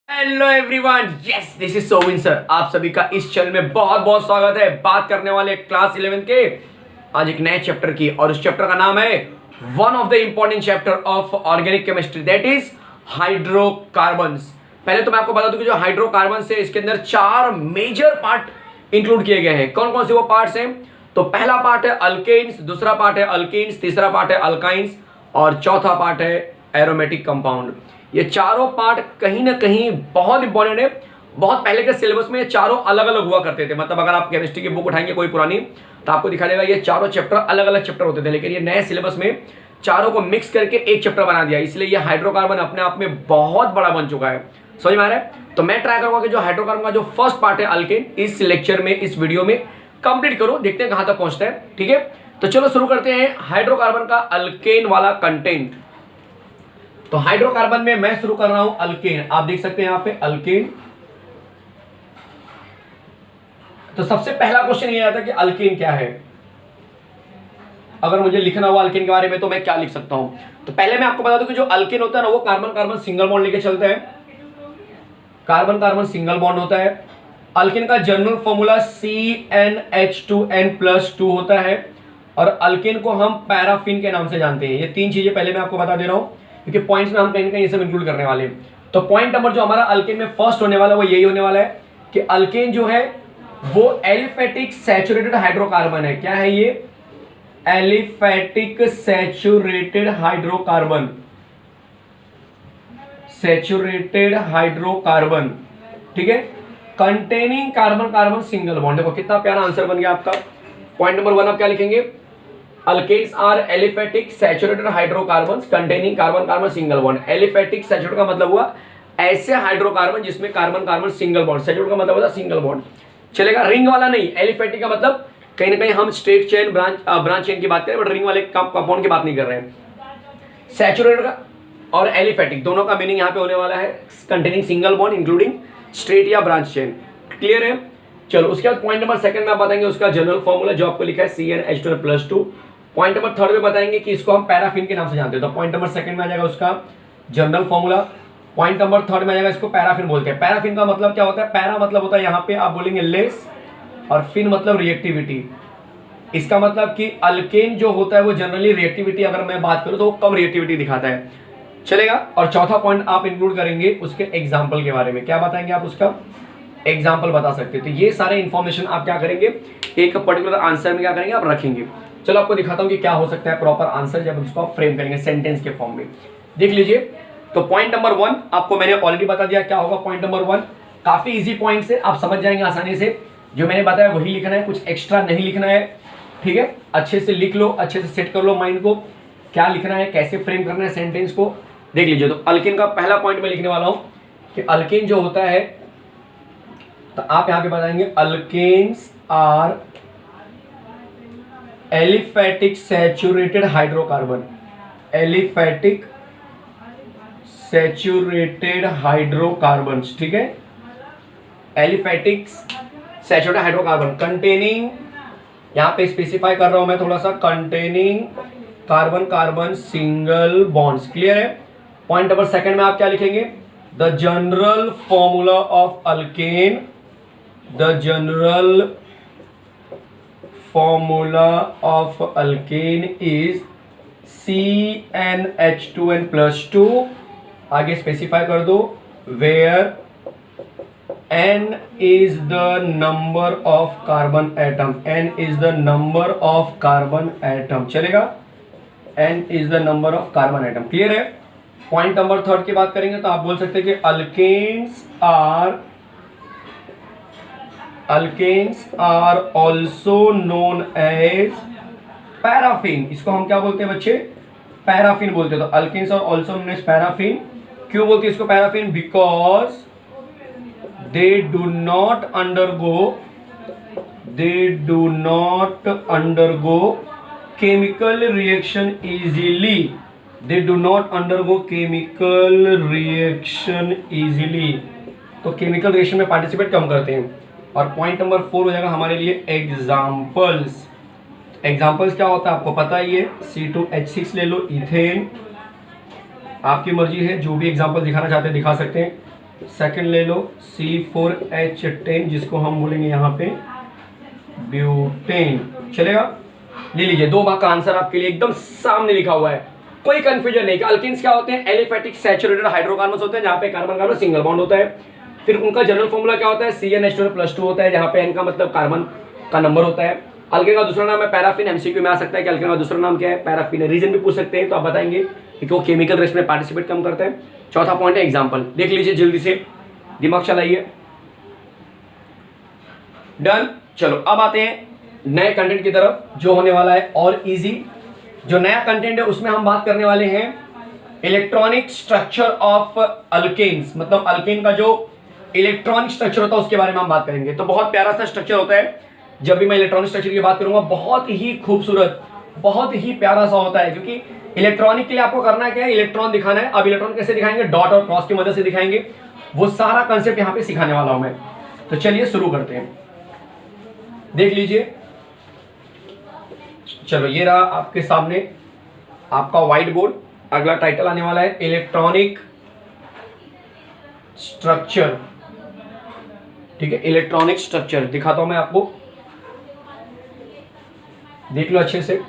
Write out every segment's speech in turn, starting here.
Hello everyone, yes this is Sovin sir. आप सभी का इस चैनल में बहुत बहुत स्वागत है। बात करने वाले क्लास 11 के आज एक नए चैप्टर की, और उस चैप्टर का नाम है one of the important chapter of organic chemistry, that is hydrocarbons. पहले तो मैं आपको बता दूं कि जो हाइड्रोकार्बन्स है इसके अंदर चार मेजर पार्ट इंक्लूड किए गए हैं। कौन कौन से वो पार्ट्स हैं? तो पहला पार्ट है अल्केन्स, दूसरा पार्ट है अल्कीन्स, तीसरा पार्ट है अल्काइंस और चौथा पार्ट है एरोमेटिक कंपाउंड। ये चारों पार्ट कहीं ना कहीं बहुत इंपॉर्टेंट है। बहुत पहले के सिलेबस में ये चारों अलग अलग हुआ करते थे। मतलब अगर आप केमिस्ट्री की बुक उठाएंगे कोई पुरानी, तो आपको दिखा देगा ये चारों चैप्टर अलग अलग चैप्टर होते थे, लेकिन ये नए सिलेबस में चारों को मिक्स करके एक चैप्टर बना दिया। इसलिए ये हाइड्रोकार्बन अपने आप में बहुत बड़ा बन चुका है। समझ में आ रहा है? तो मैं ट्राई करूंगा कि जो हाइड्रोकार्बन का जो फर्स्ट पार्ट है अल्केन, इस लेक्चर में, इस वीडियो में कंप्लीट करो। देखते हैं कहां तक पहुंचता है। ठीक है, तो चलो शुरू करते हैं हाइड्रोकार्बन का अल्केन वाला कंटेंट। तो हाइड्रोकार्बन में मैं शुरू कर रहा हूं अल्केन। आप देख सकते हैं यहां पे अल्केन। तो सबसे पहला क्वेश्चन ये आता है कि अल्केन क्या है। अगर मुझे लिखना हुआ अल्केन के बारे में तो मैं क्या लिख सकता हूं? तो पहले मैं आपको बता दूं कि जो अल्केन होता है ना, वो कार्बन कार्बन सिंगल बॉन्ड लेके चलता है। कार्बन कार्बन सिंगल बॉन्ड होता है। अल्केन का जनरल फॉर्मूला CnH2n+2 होता है, और अल्केन को हम पैराफिन के नाम से जानते हैं। ये तीन चीजें पहले मैं आपको बता दे रहा हूं, क्योंकि पॉइंट्स में हम कहीं ना कहीं ये सब इंक्लूड करने वाले हैं। तो पॉइंट नंबर जो हमारा अल्केन में फर्स्ट होने वाला है वो यही होने वाला है कि अल्केन जो है वो एलिफेटिक सैचुरेटेड हाइड्रोकार्बन है। क्या है ये? Aliphatic saturated hydrocarbon. Saturated hydrocarbon, ठीक है, containing carbon carbon single bond. देखो कितना प्यारा आंसर बन गया आपका। पॉइंट नंबर 1 आप क्या लिखेंगे? Alkanes are aliphatic saturated hydrocarbons containing carbon carbon single bond. Aliphatic saturated का मतलब हुआ ऐसे हाइड्रोकार्बन जिसमें carbon carbon single bond. Saturated का मतलब होता सिंगल बॉन्ड, चलेगा। रिंग वाला नहीं। एलिफेटिक का मतलब कहीं ना कहीं हम स्ट्रेट चेन ब्रांच चेन की बात करें, बट रिंग वाले कंपाउंड की बात नहीं कर रहे हैं। सैचुरेटेड का और एलिफेटिक दोनों का मीनिंग यहाँ पे होने वाला है containing single bond including straight या ब्रांच चेन। क्लियर है? चलो उसके बाद पॉइंट नंबर सेकंड में आप बताएंगे उसका जनरल फॉर्मूला जो आपको लिखा है CnH2n+2। पॉइंट नंबर थर्ड में बताएंगे कि इसको हम पैराफिन के नाम से जानते हैं। तो पॉइंट नंबर सेकंड में आ जाएगा उसका general formula. Point number third में आ जाएगा इसको पैराफिन बोलते हैं। पैराफिन का मतलब क्या होता है? पैरा मतलब होता है यहाँ पे आप बोलेंगे लेस, और फिन मतलब रिएक्टिविटी। इसका मतलब कि अल्केन जो होता है वो जनरली रिएक्टिविटी, अगर मैं बात करूं तो वो कम रिएक्टिविटी दिखाता है, चलेगा। और चौथा पॉइंट आप इंक्लूड करेंगे उसके एग्जाम्पल के बारे में। क्या बताएंगे आप? उसका एग्जाम्पल बता सकते हैं। तो ये सारे इंफॉर्मेशन आप क्या करेंगे, एक पर्टिकुलर आंसर में क्या करेंगे, आप रखेंगे। चलो आपको दिखाता हूं कि क्या हो सकता है प्रॉपर आंसर जब उसको आप फ्रेम करेंगे सेंटेंस के फॉर्म में। देख लीजिए, तो पॉइंट नंबर 1 आपको मैंने ऑलरेडी बता दिया क्या होगा। पॉइंट नंबर 1 काफी इजी पॉइंट है, आप समझ जाएंगे आसानी से। जो मैंने बताया वही लिखना है, कुछ एक्स्ट्रा नहीं लिखना है। ठीक है, अच्छे से लिख लो, अच्छे से सेट कर लो माइंड को, क्या लिखना है, कैसे फ्रेम करना है सेंटेंस को। देख लीजिए, तो अल्केन का पहला पॉइंट मैं लिखने वाला हूं कि अल्केन जो होता है, तो आप यहां पे बताएंगे alkanes are aliphatic saturated hydrocarbon. Aliphatic saturated hydrocarbons, ठीक है, एलिफेटिक सैचुरेटेड हाइड्रोकार्बन कंटेनिंग, यहां पे स्पेसिफाई कर रहा हूं मैं थोड़ा सा, containing carbon carbon single bonds. Clear है? पॉइंट नंबर सेकंड में आप क्या लिखेंगे? The general formula of alkane, the general formula of alkane is CnH2n+2। आगे स्पेसिफाई कर दो, where n is the number of carbon atom, n is the number of carbon atom, चलेगा, n is the number of carbon atom। Clear है? Point number third की बात करेंगे तो आप बोल सकते हैं कि alkanes are also known as paraffin. इसको हम क्या बोलते हैं बच्चे? पैराफिन बोलते हैं। तो alkanes are also known as paraffin. क्यों बोलते हैं इसको paraffin? Because they do not undergo chemical reaction easily। they do not undergo chemical reaction easily, तो केमिकल रिएक्शन में पार्टिसिपेट कम करते हैं। और पॉइंट नंबर 4 हो जाएगा हमारे लिए एग्जाम्पल्स। एग्जाम्पल्स क्या होता है आपको पता ही है, C2H6 ले लो, इथेन, आपकी मर्जी है, जो भी एग्जाम्पल दिखाना चाहते हैं दिखा सकते हैं। सेकंड ले लो C4H10 जिसको हम बोलेंगे यहाँ पे ब्यूटेन, चलेगा। ले लीजिए, 2 भाग का आंसर आपके लिए एकदम सामने लिखा हुआ है, कोई कंफ्यूजन नहीं कि अल्किन्स क्या होते हैं, एलिफेटिक सैचुरेटेड हाइड्रोकार्बन्स होते हैं जहां पे कार्बन कार्बन सिंगल बॉन्ड होता है। फिर उनका जनरल फॉर्मूला क्या होता है, CnH2+2 होता है जहां पे N का मतलब कार्बन का नंबर होता है। अल्केन का दूसरा नाम है पैराफिन, MCQ में आ सकता है कि अल्केन का दूसरा नाम क्या है, पैराफिन। रीजन भी पूछ सकते हैं तो आप बताएंगे कि वो केमिकल रिएक्शन में पार्टिसिपेट कम करते हैं। चौथा पॉइंट है एग्जाम्पल, देख लीजिए जल्दी से, दिमाग चलाइए। डन। चलो अब आते हैं नए कंटेंट की तरफ जो होने वाला है और इजी। जो नया कंटेंट है उसमें हम बात करने वाले हैं इलेक्ट्रॉनिक स्ट्रक्चर ऑफ अल्केन्स, मतलब अल्केन का जो इलेक्ट्रॉनिक स्ट्रक्चर होता है उसके बारे में हम बात करेंगे। तो बहुत प्यारा सा स्ट्रक्चर होता है, जब भी मैं इलेक्ट्रॉनिक स्ट्रक्चर की बात करूंगा बहुत ही खूबसूरत, बहुत ही प्यारा सा होता है, क्योंकि इलेक्ट्रॉनिक के लिए आपको करना क्या है, इलेक्ट्रॉन दिखाना है। अब इलेक्ट्रॉन कैसे दिखाएंगे, डॉट और क्रॉस की मदद से दिखाएंगे, वो सारा कंसेप्ट यहाँ पे सिखाने वाला हूं मैं। तो चलिए शुरू करते हैं, देख लीजिए। चलो ये रहा आपके सामने आपका व्हाइट बोर्ड। अगला टाइटल आने वाला है इलेक्ट्रॉनिक स्ट्रक्चर, ठीक है, इलेक्ट्रॉनिक स्ट्रक्चर दिखाता हूं मैं आपको, देख लो अच्छे से।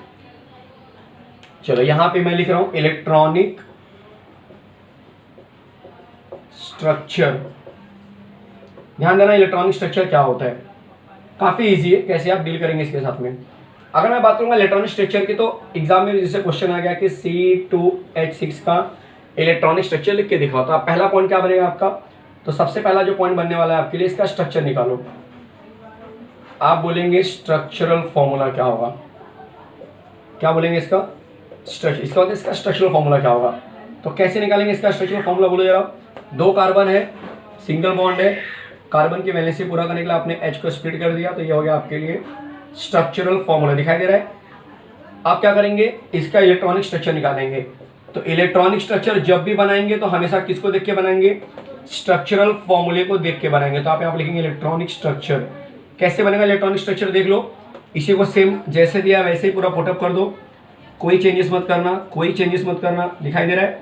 चलो यहां पे मैं लिख रहा हूं इलेक्ट्रॉनिक स्ट्रक्चर। ध्यान देना इलेक्ट्रॉनिक स्ट्रक्चर क्या होता है, काफी इजी है, कैसे आप डील करेंगे इसके साथ में। अगर मैं बात करूंगा इलेक्ट्रॉनिक स्ट्रक्चर की, तो एग्जाम में जैसे क्वेश्चन आ गया कि C2H6 का इलेक्ट्रॉनिक स्ट्रक्चर लिख के दिखाओ, तो आप पहला पॉइंट क्या बनेगा आपका, तो सबसे पहला जो पॉइंट बनने वाला है आपके लिए, इसका स्ट्रक्चर निकालो। आप बोलेंगे स्ट्रक्चरल फॉर्मूला क्या होगा, क्या बोलेंगे इसका स्ट्रक्चर, इसका मतलब इसका स्ट्रक्चरल फॉर्मूला क्या होगा। तो कैसे निकालेंगे इसका स्ट्रक्चरल फॉर्मूला, बोलो जरा। 2 कार्बन है, सिंगल बॉन्ड है, कार्बन की वैलेंसी पूरा करने के लिए आपने H को स्प्लिट कर दिया, तो ये हो गया आपके लिए स्ट्रक्चरल फॉर्मूला, दिखाई दे रहा है। आप क्या करेंगे, इसका इलेक्ट्रॉनिक स्ट्रक्चर निकालेंगे। तो इलेक्ट्रॉनिक स्ट्रक्चर जब भी बनाएंगे तो हमेशा किसको देख के बनाएंगे, स्ट्रक्चरल फॉर्मूले को देख के बनाएंगे। तो आप यहाँ लिखेंगे इलेक्ट्रॉनिक स्ट्रक्चर। कैसे बनेगा इलेक्ट्रॉनिक स्ट्रक्चर, देख लो, इसी को सेम जैसे दिया वैसे ही पूरा पुटअप कर दो, कोई चेंजेस मत करना, कोई चेंजेस मत करना, दिखाई दे रहा है,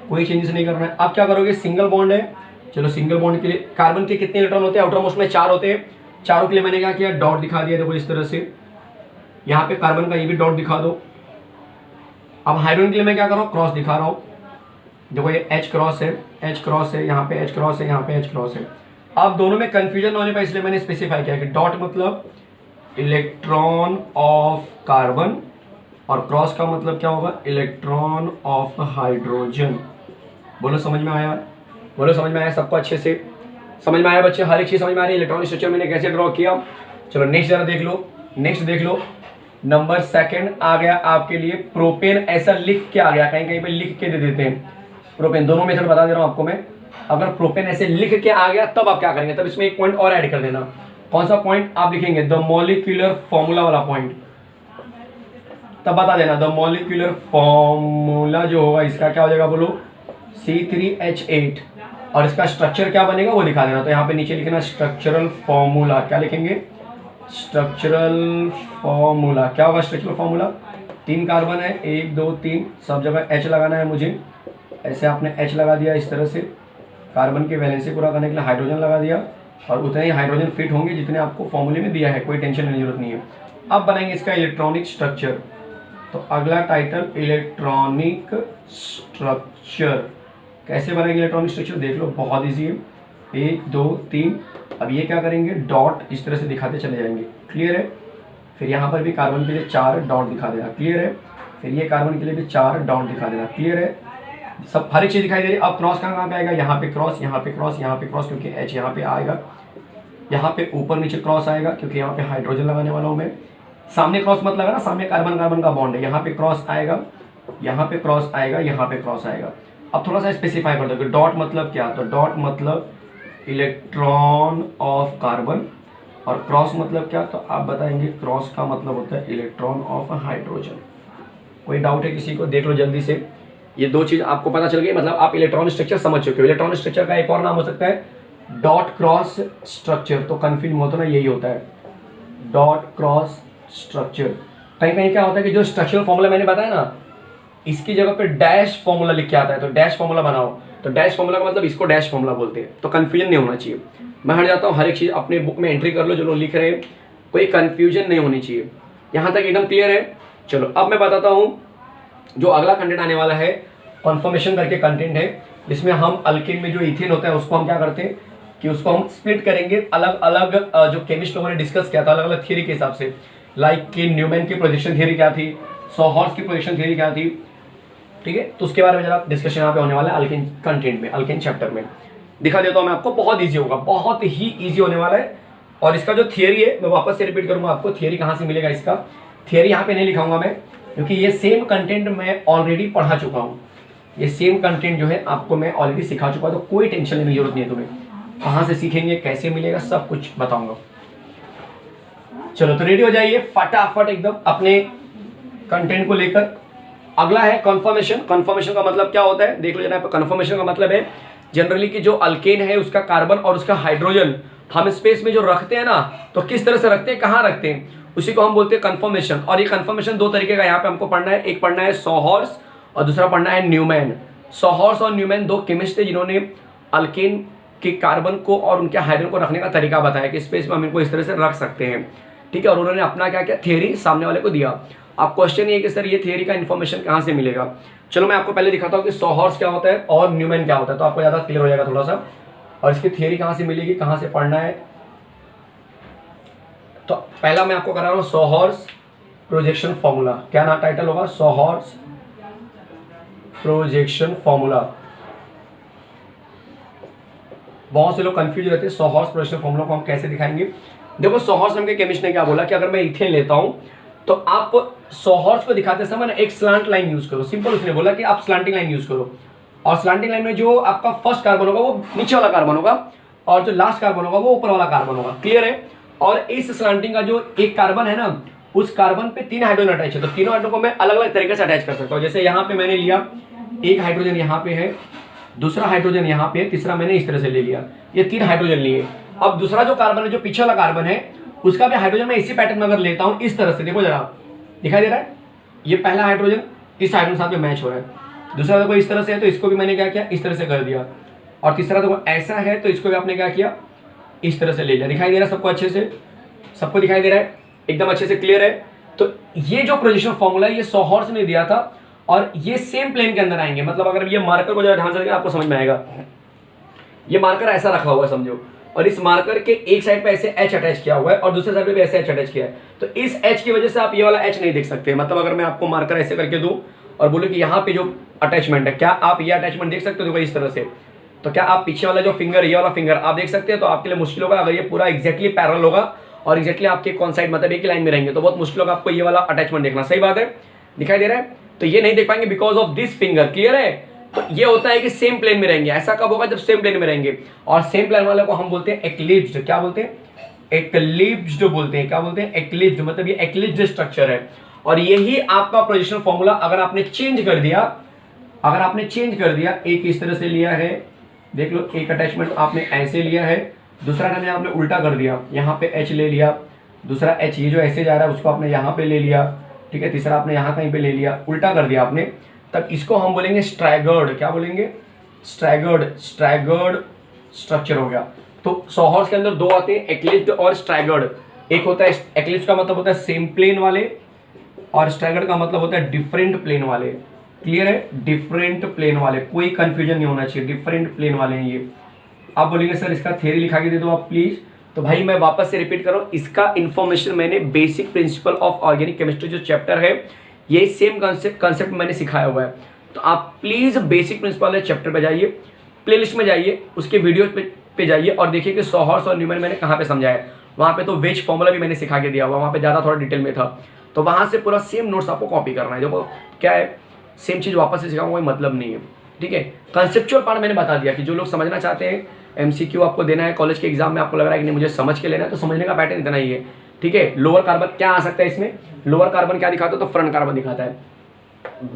कोई चेंजेस नहीं करना है। आप क्या करोगे, सिंगल बॉन्ड है, चलो सिंगल बॉन्ड के लिए कार्बन के कितने इलेक्ट्रॉन होते हैं, आउटर मोस्ट में 4 होते हैं, चारों के लिए मैंने क्या किया, डॉट दिखा दिया, देखो इस तरह से। यहाँ पे कार्बन का ये भी डॉट दिखा दो। अब हाइड्रोजन के लिए मैं क्या कर रहा हूँ, क्रॉस दिखा रहा हूँ, देखो ये H क्रॉस है, H क्रॉस है, यहाँ पे H क्रॉस है, यहाँ पे H क्रॉस है। अब दोनों में कंफ्यूजन होने पर इसलिए मैंने स्पेसिफाई किया कि डॉट मतलब इलेक्ट्रॉन ऑफ कार्बन और क्रॉस का मतलब क्या होगा, इलेक्ट्रॉन ऑफ हाइड्रोजन। बोलो समझ में आया, बोलो समझ में आया सबको, अच्छे से समझ में आया बच्चे, हर एक चीज समझ में आ रही है। इलेक्ट्रॉनिक स्ट्रक्चर मैंने कैसे ड्रॉ किया। चलो नेक्स्ट जरा देख लो, नेक्स्ट देख लो, नंबर 2 आ गया आपके लिए प्रोपेन। ऐसा लिख के आ गया, कहीं कहीं पे लिख के दे देते हैं प्रोपेन, दोनों मेथड बता दे रहा हूं आपको मैं। अगर प्रोपेन ऐसे लिख के आ गया तब आप क्या करेंगे, तब इसमें एक पॉइंट और ऐड कर देना। कौन सा पॉइंट आप लिखेंगे, द मॉलिक्यूलर फॉर्मूला वाला पॉइंट, तब बता देना द मॉलिक्यूलर फॉर्मूला जो होगा इसका क्या हो जाएगा, बोलो C3H8, और इसका स्ट्रक्चर क्या बनेगा वो दिखा देना। तो यहाँ पे नीचे लिखना स्ट्रक्चरल फॉर्मूला, क्या लिखेंगे, स्ट्रक्चरल फॉर्मूला। क्या होगा स्ट्रक्चरल फॉर्मूला, 3 कार्बन है, 1 2 3, सब जगह H लगाना है मुझे। ऐसे आपने H लगा दिया इस तरह से, कार्बन की वैलेंसी पूरा करने के लिए हाइड्रोजन लगा दिया, और उतने ही हाइड्रोजन फिट होंगे जितने आपको फॉर्मूले में दिया है, कोई टेंशन लेने की जरूरत नहीं है। अब बनाएंगे इसका इलेक्ट्रॉनिक स्ट्रक्चर। तो अगला टाइटल इलेक्ट्रॉनिक स्ट्रक्चर। कैसे बनेगा इलेक्ट्रॉनिक स्ट्रक्चर, देख लो बहुत ईजी है, 1 2 3। अब ये क्या करेंगे, डॉट इस तरह से दिखाते चले जाएंगे, क्लियर है। फिर यहाँ पर भी कार्बन के लिए 4 डॉट दिखा देना, क्लियर है। फिर ये कार्बन के लिए भी 4 डॉट दिखा देना, क्लियर है। सब हर एक चीज दिखाई दे रही है। अब क्रॉस कहाँ पे आएगा, यहाँ पे क्रॉस, यहाँ पे क्रॉस, यहाँ पे क्रॉस, क्योंकि H यहाँ पे आएगा, यहाँ पे ऊपर नीचे क्रॉस आएगा क्योंकि यहाँ पे हाइड्रोजन लगाने वाला हूँ मैं। सामने क्रॉस मत लगा ना, सामने कार्बन कार्बन का बॉन्ड है, यहाँ पे क्रॉस आएगा, यहाँ पे क्रॉस आएगा, यहाँ पे क्रॉस आएगा। अब थोड़ा सा स्पेसिफाई कर दो कि डॉट मतलब क्या, तो डॉट मतलब इलेक्ट्रॉन ऑफ कार्बन, और क्रॉस मतलब क्या, तो आप बताएंगे क्रॉस का मतलब होता है इलेक्ट्रॉन ऑफ हाइड्रोजन। कोई डाउट है किसी को, देख लो जल्दी से। ये 2 चीज आपको पता चल गई, मतलब आप इलेक्ट्रॉनिक स्ट्रक्चर समझ चुके हो। इलेक्ट्रॉनिक स्ट्रक्चर का एक और नाम हो सकता है डॉट क्रॉस स्ट्रक्चर, तो कंफ्यूज मत होना, यही होता है डॉट क्रॉस स्ट्रक्चर। कहीं कहीं क्या होता है कि जो स्ट्रक्चरल फॉर्मूला मैंने बताया ना, इसकी जगह पे डैश फॉर्मूला लिख के आता है, तो डैश फॉर्मूला बनाओ। तो डैश फॉर्मूला का मतलब इसको डैश फॉर्मूला बोलते हैं, तो कन्फ्यूजन नहीं होना चाहिए। मैं हट जाता हूँ, हर एक चीज़ अपने बुक में एंट्री कर लो, जो लोग लिख रहे हैं, कोई कन्फ्यूजन नहीं होनी चाहिए। यहाँ तक एकदम क्लियर है। चलो अब मैं बताता हूँ जो अगला कंटेंट आने वाला है, कन्फर्मेशन करके कंटेंट है, जिसमें हम अल्केन में जो इथेन होता है उसको हम क्या करते हैं कि उसको हम स्प्लिट करेंगे अलग अलग, जो केमिस्ट लोगों ने डिस्कस किया था अलग अलग थियरी के हिसाब से, लाइक कि न्यूमैन की प्रोजेक्शन थियरी क्या थी, सोहर्स की प्रोजेक्शन थियरी क्या थी, ठीक है। तो उसके बारे में जरा डिस्कशन यहाँ पे होने वाला है अल्केन कंटेंट में, अल्केन चैप्टर में। दिखा देता हूँ मैं आपको, बहुत ईजी होगा, बहुत ही ईजी होने वाला है। और इसका जो थियरी है मैं वापस से रिपीट करूँगा आपको, थियरी कहाँ से मिलेगा इसका, थियरी यहाँ पे नहीं लिखाऊंगा मैं, क्योंकि ये सेम कंटेंट मैं ऑलरेडी पढ़ा चुका हूँ। ये सेम कंटेंट जो है आपको मैं ऑलरेडी सिखा चुका हूँ, तो कोई टेंशन लेने की जरूरत नहीं है तुम्हें। कहाँ से सीखेंगे, कैसे मिलेगा, सब कुछ बताऊंगा। चलो तो रेडी हो जाइए फटाफट एकदम अपने कंटेंट को लेकर। अगला है कन्फर्मेशन। कन्फर्मेशन का मतलब क्या होता है, देख लो जनाब। कन्फर्मेशन का मतलब है जनरली कि जो अल्केन है उसका कार्बन और उसका हाइड्रोजन हम स्पेस में जो रखते हैं ना, तो किस तरह से रखते हैं, कहाँ रखते हैं, उसी को हम बोलते हैं कन्फर्मेशन। और ये कन्फर्मेशन दो तरीके का यहाँ पे हमको पढ़ना है, एक पढ़ना है सोहर्स और दूसरा पढ़ना है न्यूमैन। सोहर्स और न्यूमैन दो केमिस्ट थे जिन्होंने अल्केन के कार्बन को और उनके हाइड्रोजन को रखने का तरीका बताया कि स्पेस में हम इनको इस तरह से रख सकते हैं, ठीक है। और उन्होंने अपना क्या क्या थियरी सामने वाले को दिया। अब क्वेश्चन ये कि सर ये थियरी का इन्फॉर्मेशन कहाँ से मिलेगा। चलो मैं आपको पहले दिखाता हूँ कि सोहर्स क्या होता है और न्यूमैन क्या होता है, तो आपको ज़्यादा क्लियर हो जाएगा थोड़ा सा। और इसकी थियरी कहाँ से मिलेगी, कहाँ से पढ़ना है, तो पहला मैं आपको करा रहा हूँ सोहर्स प्रोजेक्शन फॉर्मूला। क्या ना टाइटल होगा, सोहर्स प्रोजेक्शन फॉर्मूला। बहुत से लोग कंफ्यूज रहते हैं सोहर्स प्रोजेक्शन फॉर्मूला को हम कैसे दिखाएंगे। देखो सोहर्स नाम के केमिस्ट ने क्या बोला कि अगर मैं इथेन लेता हूं तो आप सोहर्स को दिखाते समय ना एक स्लांट लाइन यूज करो। सिंपल उसने बोला कि आप स्लांटिंग लाइन यूज करो, और स्लांटिंग लाइन में जो आपका फर्स्ट कार्बन होगा वो नीचे वाला कार्बन होगा और जो लास्ट कार्बन होगा वो ऊपर वाला कार्बन होगा। क्लियर है। और इस स्लांटिंग का जो एक कार्बन है ना, उस कार्बन पे 3 हाइड्रोजन अटैच है, तो तीनों हाइड्रोजन को मैं अलग अलग तरीके से अटैच कर सकता हूँ। जैसे यहाँ पे मैंने लिया एक हाइड्रोजन यहाँ पे है, दूसरा हाइड्रोजन यहाँ पे है, तीसरा मैंने इस तरह से ले लिया, ये 3 हाइड्रोजन लिए। अब दूसरा जो कार्बन है, जो पीछे वाला कार्बन है, उसका भी हाइड्रोजन मैं इसी पैटर्न में अगर लेता हूँ इस तरह से, देखो जरा दिखाई दे रहा है, ये पहला हाइड्रोजन इस हाइड्रोजन साथ में मैच हो रहा है, दूसरा देखो इस तरह से है तो इसको भी मैंने क्या किया, इस तरह से कर दिया, और तीसरा देखो ऐसा है तो इसको भी आपने क्या किया, इस तरह से ले लिया। दिखाई दे रहा है सबको अच्छे से, सबको दिखाई दे रहा है एकदम अच्छे से, क्लियर है। तो ये जो प्रोजेक्शन फॉर्मूला है ये सोहर्स ने दिया था, और ये सेम प्लेन के अंदर आएंगे। मतलब अगर ये मार्कर को जरा ध्यान से देखें आपको समझ में आएगा। ये मार्कर ऐसा रखा हुआ है समझो, और इस मार्कर के एक साइड पे ऐसे H अटैच किया हुआ है और दूसरे साइड पे भी ऐसे H अटैच किया है। तो इस H की वजह से आप ये वाला H नहीं देख सकते। मतलब अगर मैं आपको मार्कर ऐसे करके दूं और बोलूं कि यहाँ पे जो अटैचमेंट है, क्या आप ये अटैचमेंट देख सकते हो, देखो इस तरह से, तो क्या आप पीछे वाला जो फिंगर, ये वाला फिंगर आप देख सकते हैं? तो आपके लिए मुश्किल होगा। अगर ये पूरा एक्जैक्टली पैरेलल होगा और एक्जैक्टली आपके कौन साइड मतलब एक ही लाइन में रहेंगे तो बहुत मुश्किल होगा आपको ये वाला अटैचमेंट देखना। सही बात है, दिखाई दे रहा है। तो ये नहीं देख पाएंगे because of this finger. Clear है। तो ये होता है कि सेम प्लेन में रहेंगे। ऐसा कब होगा? जब सेम प्लेन में रहेंगे। और सेम प्लेन वाले को हम बोलते हैं एक्लिप्स्ड। क्या बोलते हैं? एक्लिप्स्ड बोलते हैं। क्या बोलते हैं? एक्लिप्स्ड। मतलब ये एक्लिप्स्ड स्ट्रक्चर है। और यही आपका प्रोजेक्शन फॉर्मूला अगर आपने चेंज कर दिया, एक इस तरह से लिया है, देख लो, एक अटैचमेंट आपने ऐसे लिया है, दूसरा टाइम आपने उल्टा कर दिया, यहाँ पे H ले लिया, दूसरा H ये जो ऐसे जा रहा है उसको आपने यहाँ पे ले लिया, ठीक है, तीसरा आपने यहाँ कहीं पे ले लिया, उल्टा कर दिया आपने, तब इसको हम बोलेंगे स्ट्रैगर्ड। क्या बोलेंगे? स्ट्रैगर्ड स्ट्रक्चर हो गया। तो सोहर्स के अंदर दो आते हैं, एक्लिप्स्ड और स्ट्रैगर्ड। एक होता है एक्लिप्स्ड का मतलब होता है सेम प्लेन वाले, और स्ट्रैगर्ड का मतलब होता है डिफरेंट प्लेन वाले। क्लियर है? डिफरेंट प्लेन वाले, कोई कंफ्यूजन नहीं होना चाहिए, डिफरेंट प्लेन वाले हैं ये। आप बोलेंगे सर इसका थ्योरी लिखा के दे दो आप प्लीज। तो भाई मैं वापस से रिपीट कर रहा हूँ, इसका इन्फॉर्मेशन मैंने basic principle of organic chemistry जो चैप्टर है, ये सेम कंसेप्ट मैंने सिखाया हुआ है। तो आप प्लीज बेसिक प्रिंसिपल वाले चैप्टर पे जाइए, प्लेलिस्ट में जाइए, उसके वीडियो पे जाइए और देखिए कि सोहर्स और न्यूमैन मैंने कहाँ पे समझाया। वहाँ पे तो वेज फॉर्मूला भी मैंने सिखा के दिया हुआ, वहाँ पे ज़्यादा थोड़ा डिटेल में था। तो वहाँ से पूरा सेम नोट्स आपको कॉपी करना है। देखो क्या है, सेम चीज़ वापस से सिखाऊंगा, कोई मतलब नहीं है, ठीक है। कंसेप्चुअल पार्ट मैंने बता दिया कि जो लोग समझना चाहते हैं, MCQ आपको देना है कॉलेज के एग्जाम में, आपको लग रहा है कि नहीं मुझे समझ के लेना है, तो समझने का पैटर्न इतना ही है, ठीक है। लोअर कार्बन क्या आ सकता है इसमें? लोअर कार्बन क्या दिखाता है? तो फ्रंट कार्बन दिखाता है।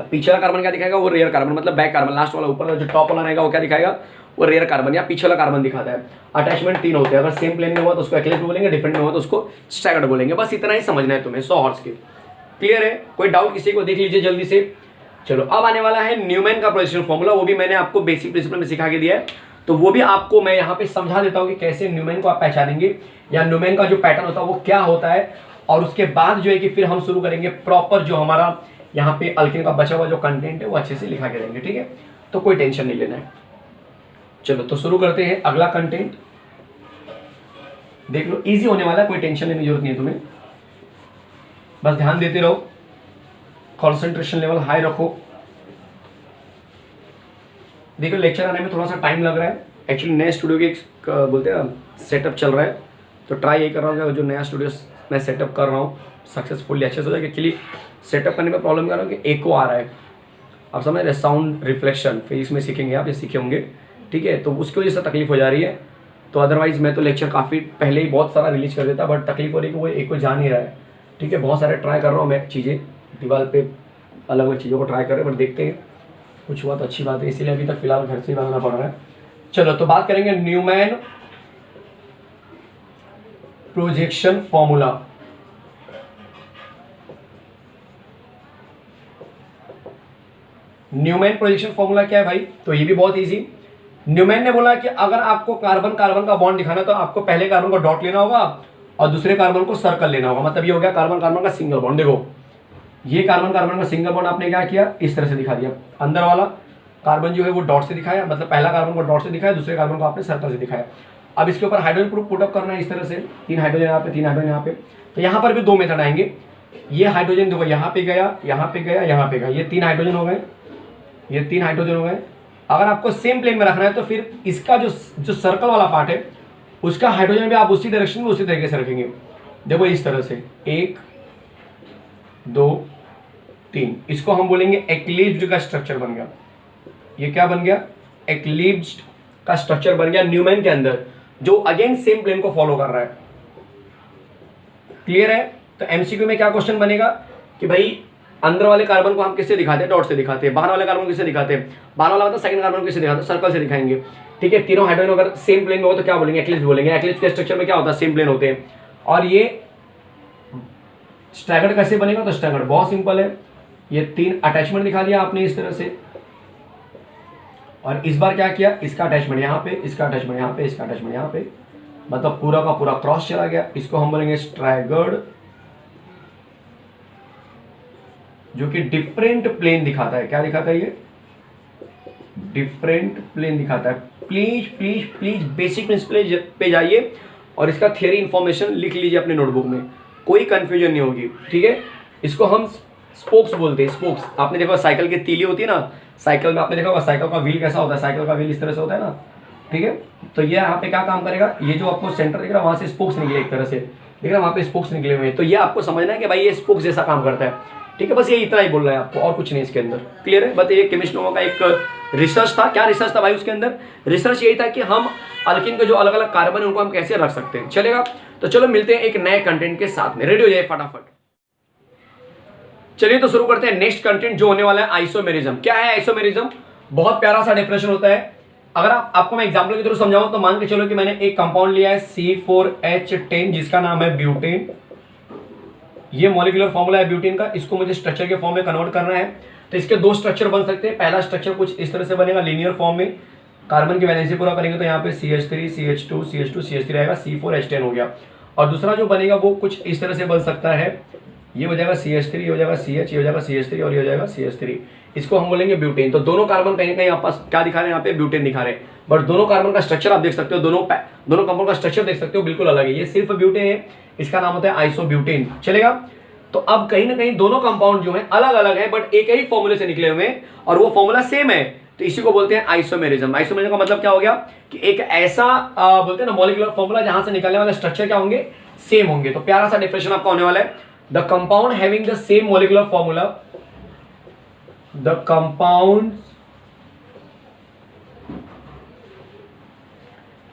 पीछे वाला कार्बन क्या दिखाएगा? वो रेयर कार्बन, मतलब बैक कार्बन। लास्ट वाला, ऊपर जो टॉप वाला रहेगा वो क्या दिखाएगा? वो रेयर कार्बन या पीछे वाला कार्बन दिखाता है। अटैचमेंट 3 होते हैं। अगर सेम प्लेन में हुआ तो उसको एक्लिप्स्ड बोलेंगे, डिफरेंट में हुआ तो उसको स्ट्रैगर्ड बोलेंगे। बस इतना ही समझना है तुम्हें सोहर्स के। क्लियर है? कोई डाउट किसी को? देख लीजिए जल्दी से। चलो अब आने वाला है न्यूमैन का प्रोजेक्शन फॉर्मूला, वो भी मैंने आपको बेसिक प्रिंसिपल में सिखा के दिया है, तो वो भी आपको मैं यहाँ पे समझा देता हूँ कि कैसे न्यूमैन को आप पहचानेंगे या न्यूमैन का जो पैटर्न होता है वो क्या होता है, और उसके बाद जो है कि फिर हम शुरू करेंगे प्रॉपर जो हमारा यहाँ पे अल्केन का बचा हुआ जो कंटेंट है वो अच्छे से लिखा के देंगे, ठीक है, तो कोई टेंशन नहीं लेना है। चलो तो शुरू करते हैं अगला कंटेंट, देख लो इजी होने वाला है, कोई टेंशन लेने की जरूरत नहीं है तुम्हें, बस ध्यान देते रहो, कंसंट्रेशन लेवल हाई रखो। देखो लेक्चर आने में थोड़ा सा टाइम लग रहा है, एक्चुअली नए स्टूडियो के बोलते हैं सेटअप चल रहा है, तो ट्राई यही कर रहा हूँ कि जो नया स्टूडियो मैं सेटअप कर रहा हूँ सक्सेसफुली अच्छे से हो जाए। एक्चुअली सेटअप करने में प्रॉब्लम कर रहा हूँ कि एको आ रहा है, आप समझ रहे, साउंड रिफ्लेक्शन, फिर इसमें सीखेंगे आप, ये सीखे होंगे, ठीक है, तो उसकी वजह से तकलीफ हो जा रही है। तो अदरवाइज मैं तो लेक्चर काफ़ी पहले ही बहुत सारा रिलीज कर देता, बट तकलीफ हो रही है कि वो एको जा नहीं रहा है, ठीक है, बहुत सारे ट्राई कर रहा हूँ मैं चीज़ें, दीवार पे अलग अलग चीज़ों को ट्राई कर रहे हैं, बट देखते हैं कुछ हुआ तो अच्छी बात है, इसीलिए अभी तक फिलहाल घर से ही बनाना पड़ रहा है। चलो तो बात करेंगे Newman projection formula. Newman projection formula क्या है भाई, तो ये भी बहुत इजी। न्यूमैन ने बोला कि अगर आपको कार्बन कार्बन का बॉन्ड दिखाना तो आपको पहले कार्बन को डॉट लेना होगा और दूसरे कार्बन को सर्कल लेना होगा, मतलब ये हो गया कार्बन कार्बन का सिंगल बॉन्ड। देखो ये कार्बन कार्बन का सिंगल बॉन्ड आपने क्या किया, इस तरह से दिखा दिया, अंदर वाला कार्बन जो है वो डॉट से दिखाया, मतलब पहला कार्बन को डॉट से दिखाया, दूसरे कार्बन को आपने सर्कल से दिखाया। अब इसके ऊपर हाइड्रोजन प्रूफ पुटअप करना है इस तरह से, 3 हाइड्रोजन यहाँ पे, 3 हाइड्रोजन यहाँ पे, तो यहाँ पर भी 2 मेथड आएंगे। ये हाइड्रोजन देखो यहाँ पे गया, यहाँ पे गया, यहाँ पे गया, ये 3 हाइड्रोजन हो गए, ये 3 हाइड्रोजन हो गए। अगर आपको सेम प्लेन में रखना है तो फिर इसका जो सर्कल वाला पार्ट है उसका हाइड्रोजन भी आप उसी डायरेक्शन में उसी तरीके से रखेंगे। देखो इस तरह से 1 2 3, इसको हम बोलेंगे एक्लिप्स्ड का स्ट्रक्चर बन गया। ये क्या बन गया, एक्लिप्स्ड का स्ट्रक्चर बन गया न्यूमैन के अंदर, जो अगेन सेम प्लेन को फॉलो कर रहा है। क्लियर है, तो एमसीक्यू में क्या क्वेश्चन बनेगा कि भाई अंदर वाले कार्बन को हम किससे दिखाते हैं, डॉट से दिखाते हैं, बाहर वाले कार्बन को किससे दिखाते हैं, बाहर वाला मतलब सेकंड कार्बन को किससे दिखाते हैं, सर्कल से दिखाएंगे, ठीक है। तीनों हाइड्रोजन अगर सेम प्लेन में हो तो क्या बोलेंगे, एक्लिप्स बोलेंगे। एक्लिप्स के स्ट्रक्चर में क्या होता है, सेम प्लेन होते हैं। और ये स्टैगर्ड कैसे बनेगा, तो स्टैगर्ड बहुत सिंपल है, ये 3 अटैचमेंट दिखा दिया आपने इस तरह से, और इस बार क्या किया, इसका अटैचमेंट यहाँ पे, इसका अटैचमेंट यहाँ पे, इसका अटैचमेंट यहाँ पे, मतलब पूरा का पूरा क्रॉस चला गया। इसको हम बोलेंगे स्ट्रैगर्ड, जो कि डिफरेंट प्लेन दिखाता है। क्या दिखाता है, ये डिफरेंट प्लेन दिखाता है। Please please please basic principle पे जाइए और इसका थियरी इंफॉर्मेशन लिख लीजिए अपने नोटबुक में, कोई कंफ्यूजन नहीं होगी, ठीक है। इसको हम स्पोक्स बोलते हैं, स्पोक्स। आपने देखा साइकिल की तीली होती है ना, साइकिल में आपने देखा होगा साइकिल का व्हील कैसा होता है, साइकिल का व्हील इस तरह से होता है ना, ठीक है। तो ये यहाँ पे क्या काम करेगा, ये जो आपको सेंटर दिख रहा है वहां से स्पोक्स निकले एक तरह से, दिख रहा है वहां पे स्पोक्स निकले हुए हैं, तो ये आपको समझना है कि भाई ये स्पोक्स जैसा काम करता है, ठीक है। बस ये इतना ही बोल रहा है आपको, और कुछ नहीं इसके अंदर, क्लियर है। बट ये केमिस्ट्री का एक रिसर्च था। क्या रिसर्च था भाई उसके अंदर, रिसर्च यही था कि हम अल्किन के जो अलग अलग कार्बन है उनको हम कैसे रख सकते हैं, चलेगा। तो चलो मिलते हैं एक नए कंटेंट के साथ में, रेडी हो जाए फटाफट। चलिए तो शुरू करते हैं नेक्स्ट कंटेंट जो होने वाला है आइसोमेरिज्म। क्या है आइसोमेरिज्म, बहुत प्यारा सा डेफिनेशन होता है। अगर आपको मैं एग्जांपल के थ्रू समझाऊं तो मान के चलो कि मैंने एक कंपाउंड लिया है C4H10 जिसका नाम है ब्यूटेन। ये मॉलिक्यूलर फॉर्मूला है ब्यूटेन का, इसको मुझे स्ट्रक्चर के फॉर्म में कन्वर्ट करना है। तो इसके 2 स्ट्रक्चर बन सकते हैं। पहला स्ट्रक्चर कुछ इस तरह से बनेगा लीनियर फॉर्म में, कार्बन की वैलेंसी पूरा करेंगे तो यहाँ पे CH3 CH2 CH2 CH3 आएगा, C4H10 हो गया। और दूसरा जो बनेगा वो कुछ इस तरह से बन सकता है, ये हो जाएगा CH3, ये हो जाएगा CH, ये हो जाएगा CH3 और ये हो जाएगा CH3। इसको हम बोलेंगे ब्यूटेन। तो दोनों कार्बन कहीं कहीं आपस क्या दिखा रहे हैं, यहाँ पे ब्यूटेन दिखा रहे हैं, बट दोनों कार्बन का स्ट्रक्चर आप देख सकते हो, दोनों कंपाउंड का स्ट्रक्चर देख सकते हो बिल्कुल अलग है। ये सिर्फ ब्यूटेन है, इसका नाम होता है आइसोब्यूटेन, चलेगा। तो अब कहीं ना कहीं दोनों कंपाउंड जो है अलग अलग है बट एक ही फॉर्मूले से निकले हुए हैं और वो फॉर्मूला सेम है, तो इसी को बोलते हैं आइसोमेरिज्म। आइसोमेरिज्म का मतलब क्या हो गया कि एक ऐसा बोलते हैं ना मॉलिक्यूलर फॉर्मूला जहां से निकलने वाले स्ट्रक्चर क्या होंगे, सेम होंगे। तो प्यारा सा डेफिनेशन आपका होने वाला है, the compound having the same molecular formula, the compound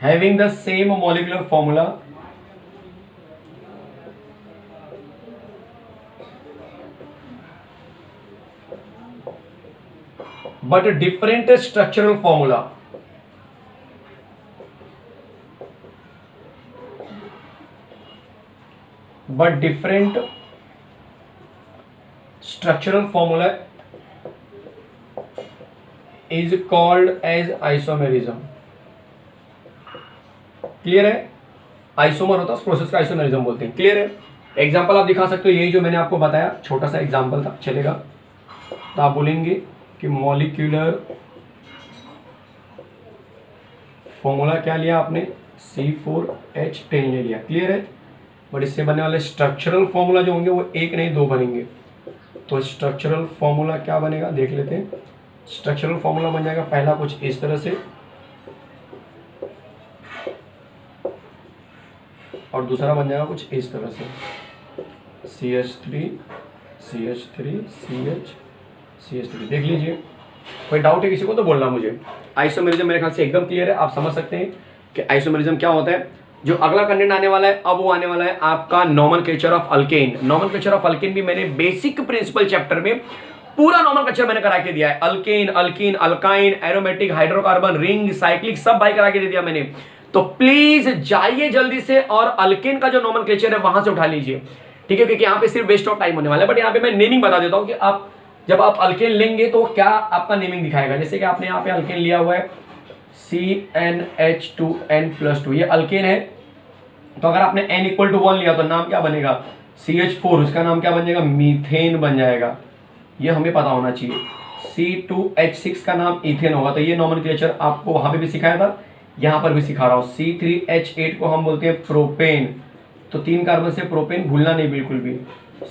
having the same molecular formula but different structural formula, but different structural formula is called as isomerism. Clear है? आइसोमर होता है उस प्रोसेस का आइसोमेरिज्म बोलते हैं। क्लियर है? Example आप दिखा सकते हो, यही जो मैंने आपको बताया छोटा सा एग्जांपल था, चलेगा? तो आप बोलेंगे कि मॉलिक्यूलर फॉर्मूला क्या लिया आपने, C4H10 ले लिया। क्लियर है? बट इससे बनने वाले स्ट्रक्चरल फॉर्मूला जो होंगे वो एक नहीं दो बनेंगे। तो स्ट्रक्चरल फॉर्मूला क्या बनेगा देख लेते हैं। स्ट्रक्चरल फॉर्मूला बन जाएगा पहला कुछ इस तरह से, और दूसरा बन जाएगा कुछ इस तरह से, CH3 CH3 CH CH3। देख लीजिए, कोई डाउट है किसी को तो बोलना मुझे। आइसोमेरिज्म मेरे ख्याल से एकदम क्लियर है, आप समझ सकते हैं कि आइसोमेरिज्म क्या होता है। जो अगला कंटेंट आने वाला है अब वो आने वाला है आपका nomenclature of alkane. Nomenclature of alkane भी मैंने बेसिक प्रिंसिपल चैप्टर में पूरा नॉमेनक्लेचर मैंने करा के दिया है। Alkane, alkyne, alkyne, aromatic, hydrocarbon, ring, cyclic सब भाई करा के दे दिया मैंने। तो प्लीज जाइए जल्दी से और अल्केन का जो नॉमेनक्लेचर है वहां से उठा लीजिए, ठीक है? क्योंकि यहाँ पे सिर्फ वेस्ट ऑफ टाइम होने वाला है। बट यहाँ पे मैं नेमिंग बता देता हूँ कि आप जब आप अल्केन लेंगे तो क्या आपका नेमिंग दिखाएगा। जैसे कि आपने यहाँ पे अल्केन लिया हुआ है CnH2n+2, ये अल्केन है। तो अगर आपने n = 1 लिया तो नाम क्या बनेगा, CH4, उसका नाम क्या बन जाएगा, मीथेन बन जाएगा। ये हमें पता होना चाहिए। C2H6 का नाम इथेन होगा। तो ये नॉमेनक्लेचर आपको वहां पे भी सिखाया था, यहाँ पर भी सिखा रहा हूँ। C3H8 को हम बोलते हैं प्रोपेन, तो 3 कार्बन से प्रोपेन भूलना नहीं बिल्कुल भी।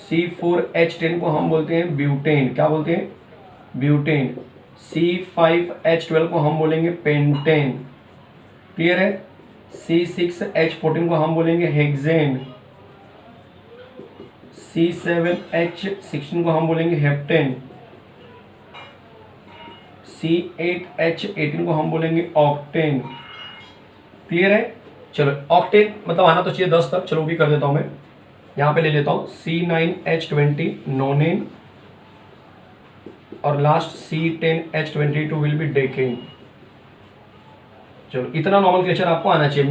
C4H10 को हम बोलते हैं ब्यूटेन, क्या बोलते हैं, ब्यूटेन। C5H12 को हम बोलेंगे पेंटेन। क्लियर है? C6H14 को हम बोलेंगे हेक्सेन। C7H16 को हम बोलेंगे हेप्टेन। C8H18 को हम बोलेंगे ऑक्टेन। क्लियर है? चलो ऑक्टेन मतलब आना तो चाहिए 10 तक, चलो भी कर देता हूं मैं। यहां पे ले लेता हूं C9H20 नोनेन, और last C10H22 will be decane. चलो इतना नॉमेनक्लेचर आपको आना चाहिए,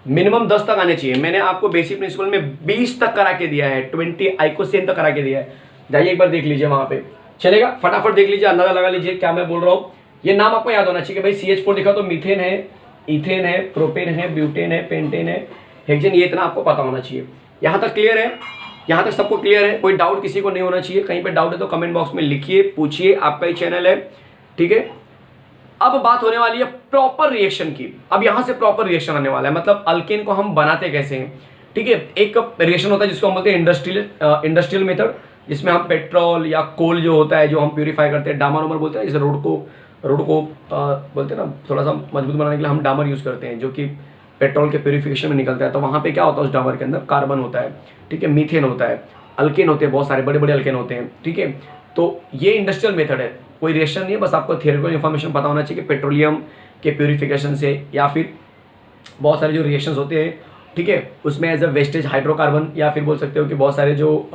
मिनिमम 10 तक आने चाहिए। मैंने आपको बेसिक प्रिंसिपल में 20 तक करा के दिया है, 20 आइकोसेन तक करा के दिया है। जाइए एक बार देख लीजिए वहां पे, चलेगा? फटाफट देख लीजिए, अंदाजा लगा लीजिए क्या मैं बोल रहा हूँ। ये नाम आपको याद होना चाहिए कि भाई CH4 लिखा तो मीथेन है, इथेन है, प्रोपेन है, ब्यूटेन है, पेंटेन है, हेक्सेन, ये इतना आपको पता होना चाहिए। यहाँ तक क्लियर है? यहाँ तक सबको क्लियर है? कोई डाउट किसी को नहीं होना चाहिए। कहीं पे डाउट है तो कमेंट बॉक्स में लिखिए, पूछिए, आपका ही चैनल है, ठीक है? अब बात होने वाली है प्रॉपर रिएक्शन की। अब यहाँ से प्रॉपर रिएक्शन आने वाला है, मतलब अल्केन को हम बनाते कैसे हैं, ठीक है? एक रिएक्शन होता है जिसको हम बोलते हैं इंडस्ट्रियल मेथड, जिसमें हम पेट्रोल या कोल जो होता है जो हम प्यूरिफाई करते हैं, डामर उमर बोलते हैं, जैसे रोड को बोलते हैं ना, थोड़ा सा मजबूत बनाने के लिए हम डामर यूज़ करते हैं जो कि पेट्रोल के प्यूरिफिकेशन में निकलता है। तो वहाँ पे क्या होता है, उस डामर के अंदर कार्बन होता है, ठीक है, मीथेन होता है, अल्केन होते हैं, बहुत सारे बड़े बड़े अल्केन होते हैं, ठीक है? तो ये इंडस्ट्रियल मेथड है, कोई रिएक्शन नहीं है, बस आपको थियोरेटिकल इन्फॉर्मेशन पता होना चाहिए कि पेट्रोलियम के प्यूरिफिकेशन से या फिर बहुत सारे जो रिएक्शंस होते हैं, ठीक है, उसमें एज अ वेस्टेज हाइड्रोकार्बन, या फिर बोल सकते हो कि बहुत सारे जो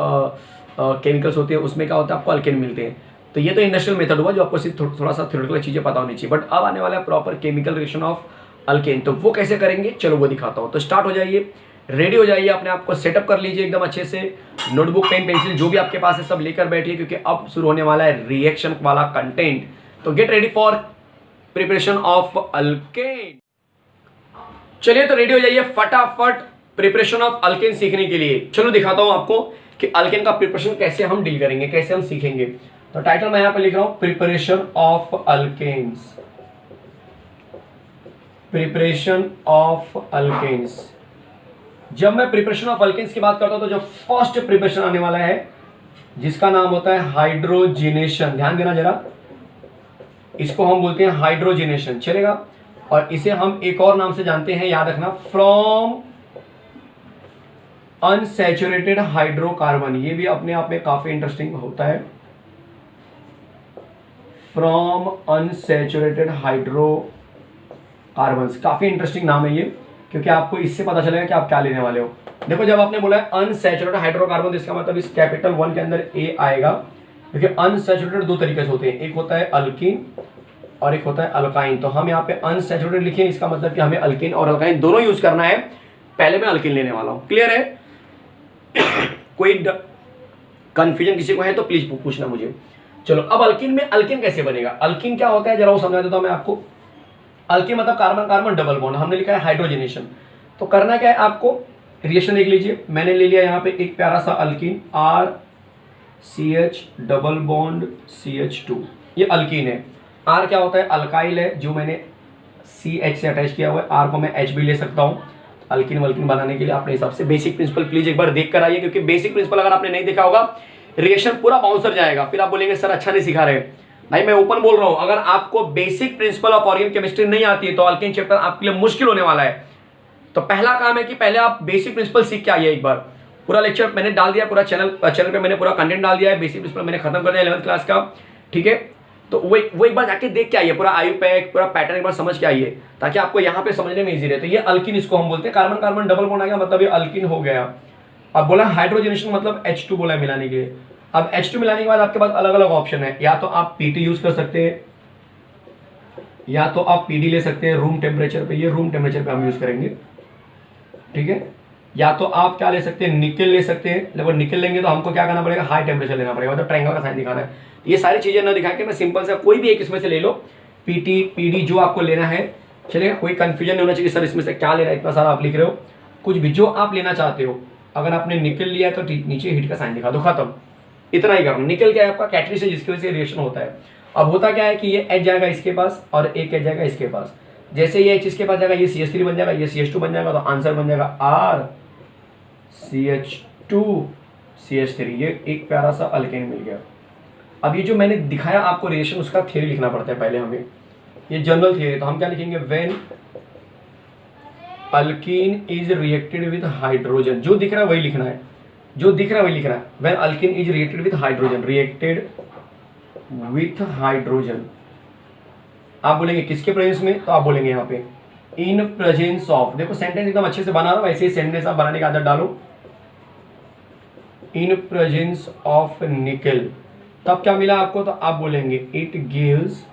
केमिकल्स होते हैं उसमें क्या होता है, आपको अल्केन मिलते हैं। तो ये तो इंडस्ट्रियल मेथड हुआ जो आपको सिर्फ थोड़ा सा थ्योरेटिकल चीज़ें पता होनी चाहिए। बट अब आने वाला है proper chemical reaction of alkane, तो वो कैसे करेंगे चलो वो दिखाता हूँ। तो स्टार्ट हो जाइए, रेडी हो जाइए, अपने आप को सेटअप कर लीजिए एकदम अच्छे से, नोटबुक पेन पेंसिल जो भी आपके पास है सब लेकर बैठिए, क्योंकि अब शुरू होने वाला है रिएक्शन वाला कंटेंट। तो gate ready for preparation of alkane. चलिए तो रेडी हो जाइए फटाफट प्रिपरेशन ऑफ अल्केन सीखने के लिए। चलो दिखाता हूं आपको कि अल्केन का प्रिपरेशन कैसे हम डील करेंगे, कैसे हम सीखेंगे। तो टाइटल मैं यहां पे लिख रहा हूं, preparation of alkanes, preparation of alkanes. जब मैं प्रिपरेशन ऑफ अल्केन्स की बात करता हूं तो जो फर्स्ट प्रिपरेशन आने वाला है जिसका नाम होता है हाइड्रोजिनेशन, ध्यान देना जरा, इसको हम बोलते हैं हाइड्रोजिनेशन, चलेगा? और इसे हम एक और नाम से जानते हैं, याद रखना, फ्रॉम अनसैचुरेटेड हाइड्रोकार्बन। ये भी अपने आप में काफी इंटरेस्टिंग होता है, फ्रॉम अनसैचुरेटेड हाइड्रोकार्बन्स, काफी इंटरेस्टिंग नाम है ये, क्योंकि आपको इससे पता चलेगा कि आप क्या लेने वाले हो। देखो जब आपने बोला है अनसैचुरेटेड हाइड्रोकार्बन, तो इसका मतलब इस कैपिटल 1 के अंदर ए आएगा, क्योंकि अनसैचुरेटेड दो तरीके से होते हैं, एक होता है अल्कीन और एक होता है अल्काइन। तो हम यहाँ पे अनसैचुरेटेड लिखे, इसका मतलब कि हमें अल्कीन और अल्काइन दोनों यूज करना है। पहले मैं अल्कीन लेने वाला हूँ, क्लियर है? कोई कंफ्यूजन किसी को है तो प्लीज पूछना मुझे। चलो अब अल्किन में अल्किन कैसे बनेगा, अल्किन क्या होता है जरा वो समझा देता हूं मैं आपको। अल्किन मतलब कार्बन कार्बन डबल बॉन्ड, हमने लिखा है हाइड्रोजनेशन। तो करना क्या है आपको, रिएक्शन देख लीजिए, मैंने ले लिया यहाँ पे एक प्यारा सा alkene RCH double bond CH2, ये अल्किन है। R क्या होता है, अल्काइल है, जो मैंने CH से अटैच किया हुआ है, R को मैं H भी ले सकता हूँ। अल्किन वल्किन बनाने के लिए अपने हिसाब से बेसिक प्रिंसिपल प्लीज एक बार देख कर आइए, क्योंकि बेसिक प्रिंसिपल अगर आपने नहीं देखा होगा रिएक्शन पूरा बाउंसर जाएगा, फिर आप बोलेंगे सर अच्छा नहीं सिखा रहे। भाई मैं ओपन बोल रहा हूं, अगर आपको basic principle of organic chemistry नहीं आती है तो अल्केन चैप्टर आपके लिए मुश्किल होने वाला है। तो पहला काम है कि पहले आप बेसिक प्रिंसिपल सीख के आइए। एक बार पूरा लेक्चर मैंने डाल दिया, पूरा चैनल पे मैंने पूरा कंटेंट डाल दिया है, बेसिक प्रिंसिपल मैंने खत्म कर दिया 11th क्लास का, ठीक है। तो वो एक बार जाके देख के आइए, पूरा आयु पैक पूरा पैटर्न एक बार समझ के आइए, ताकि आपको यहाँ पे समझने में इजी रहे। तो ये अल्किन इसको हम बोलते हैं, कार्बन कार्बन डबल बॉन्ड आ गया मतलब ये अल्किन हो गया। अब बोला हाइड्रोजनेशन मतलब H2 बोला मिलाने के लिए। अब H2 मिलाने के बाद आपके पास अलग अलग ऑप्शन है, या तो आप PT यूज कर सकते हैं, या तो आप PD ले सकते हैं रूम टेम्परेचर पे, ये रूम टेम्परेचर पे हम यूज करेंगे, ठीक है। या तो आप क्या ले सकते हैं, निकल ले सकते हैं, लेकिन निकल लेंगे तो हमको क्या करना पड़ेगा, हाई टेम्परेचर लेना पड़ेगा, मतलब ट्रायंगल का साइन दिखाना है। ये सारी चीजें ना दिखा के मैं सिंपल से कोई भी एक इसमें से ले लो, PT PD जो आपको लेना है चलेगा, कोई कंफ्यूजन नहीं होना चाहिए सर इसमें से क्या लेना है, इतना सारा आप लिख रहे हो, कुछ भी जो आप लेना चाहते हो। अगर आपने निकल लिया है तो नीचे हीट का साइन दिखा दो, खत्म, इतना ही करना। निकल क्या है आपका कैटलिस्ट है, जिसकी वजह से रिएक्शन होता है। अब होता क्या है कि ये H जाएगा इसके पास और एक H जाएगा इसके पास, जैसे ये H इसके पास जाएगा ये CH3 बन जाएगा, ये CH2 बन जाएगा, तो आंसर बन जाएगा RCH2CH3, ये एक प्यारा सा अल्केन मिल गया। अब ये जो मैंने दिखाया आपको रिएक्शन, उसका थ्योरी लिखना पड़ता है पहले हमें, ये जनरल थ्योरी। तो हम क्या लिखेंगे, when alkene is reacted with hydrogen, जो दिख रहा है वही लिखना है, जो दिख रहा है वही लिख रहा है। When alkene is reacted with hydrogen, reacted with hydrogen, आप बोलेंगे किसके प्रेजेंस में, तो आप बोलेंगे यहाँ पे इन प्रेजेंस ऑफ, देखो सेंटेंस एकदम अच्छे से बना रहा हूं, वैसे ही सेंटेंस आप बनाने की आदत डालो, इन प्रेजेंस ऑफ निकल। तब क्या मिला आपको, तो आप बोलेंगे इट गिव्स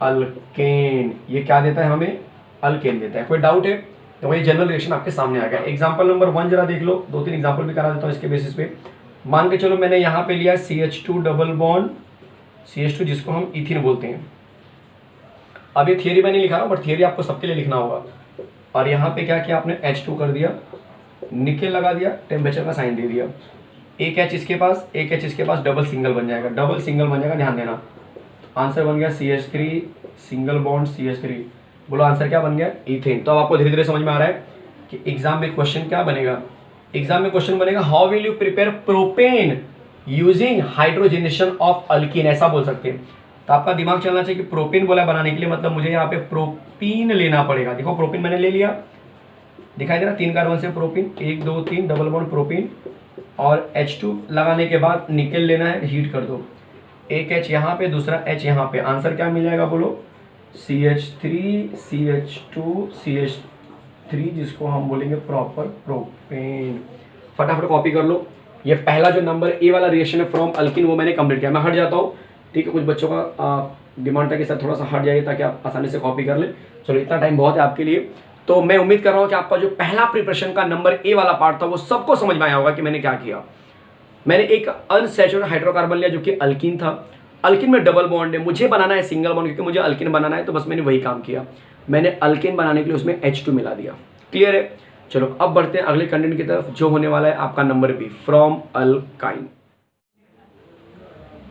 अल्केन, ये क्या देता है हमें, अल्केन देता है। कोई डाउट है, तो वही जनरल रिएक्शन आपके सामने आ गया। एग्जांपल नंबर 1 जरा देख लो, 2-3 एग्जांपल भी करा देता हूँ इसके बेसिस पे। मान के चलो मैंने यहाँ पे लिया CH2 डबल बॉन्ड CH2, जिसको हम इथिन बोलते हैं। अब ये थियरी मैं नहीं लिखा रहा हूँ, बट थियरी आपको सबके लिए लिखना होगा। और यहाँ पे क्या किया आपने, H2 कर दिया, निकल लगा दिया, टेम्परेचर का साइन दे दिया, एक H इसके पास एक H इसके पास, डबल सिंगल बन जाएगा, डबल सिंगल बन जाएगा, ध्यान देना। आंसर बन गया CH3 सिंगल बॉन्ड CH3, बोलो आंसर क्या बन गया, इथेन। तो अब आपको धीरे धीरे समझ में आ रहा है कि एग्जाम में क्वेश्चन क्या बनेगा। एग्जाम में क्वेश्चन बनेगा how will you prepare propane using hydrogenation of alkyne, ऐसा बोल सकते हैं। तो आपका दिमाग चलना चाहिए कि प्रोपेन बोला बनाने के लिए, मतलब मुझे यहाँ पे प्रोपीन लेना पड़ेगा। देखो प्रोपीन मैंने ले लिया, दिखाई दे रहा 3 कार्बन से प्रोपीन, 1 2 3 डबल बॉन्ड प्रोपीन, और H2 लगाने के बाद निकल लेना है, हीट कर दो, एक H यहाँ पे दूसरा H यहाँ पे, आंसर क्या मिल जाएगा बोलो, CH3 CH2 CH3, जिसको हम बोलेंगे प्रॉपर प्रोपेन। फटाफट कॉपी कर लो। ये पहला जो नंबर ए वाला रिएक्शन है फ्रॉम अल्किन, वो मैंने कंप्लीट किया। मैं हट जाता हूँ, ठीक है, कुछ बच्चों का डिमांड था कि सर थोड़ा सा हट जाइए ताकि आप आसानी से कॉपी कर ले। चलो इतना टाइम बहुत है आपके लिए। तो मैं उम्मीद कर रहा हूँ कि आपका जो पहला प्रिपरेशन का नंबर ए वाला पार्ट था वो सबको समझ में आया होगा कि मैंने क्या किया। मैंने एक अनसैचुरेटेड हाइड्रोकार्बन लिया जो कि अल्किन था, अल्किन में डबल बॉन्ड है, मुझे बनाना है सिंगल बॉन्ड, क्योंकि मुझे अल्किन बनाना है, तो बस मैंने वही काम किया, मैंने अल्किन बनाने के लिए उसमें H2 मिला दिया। क्लियर है। चलो अब बढ़ते हैं अगले कंटेंट की तरफ, जो होने वाला है आपका नंबर बी, फ्रॉम अल्काइन।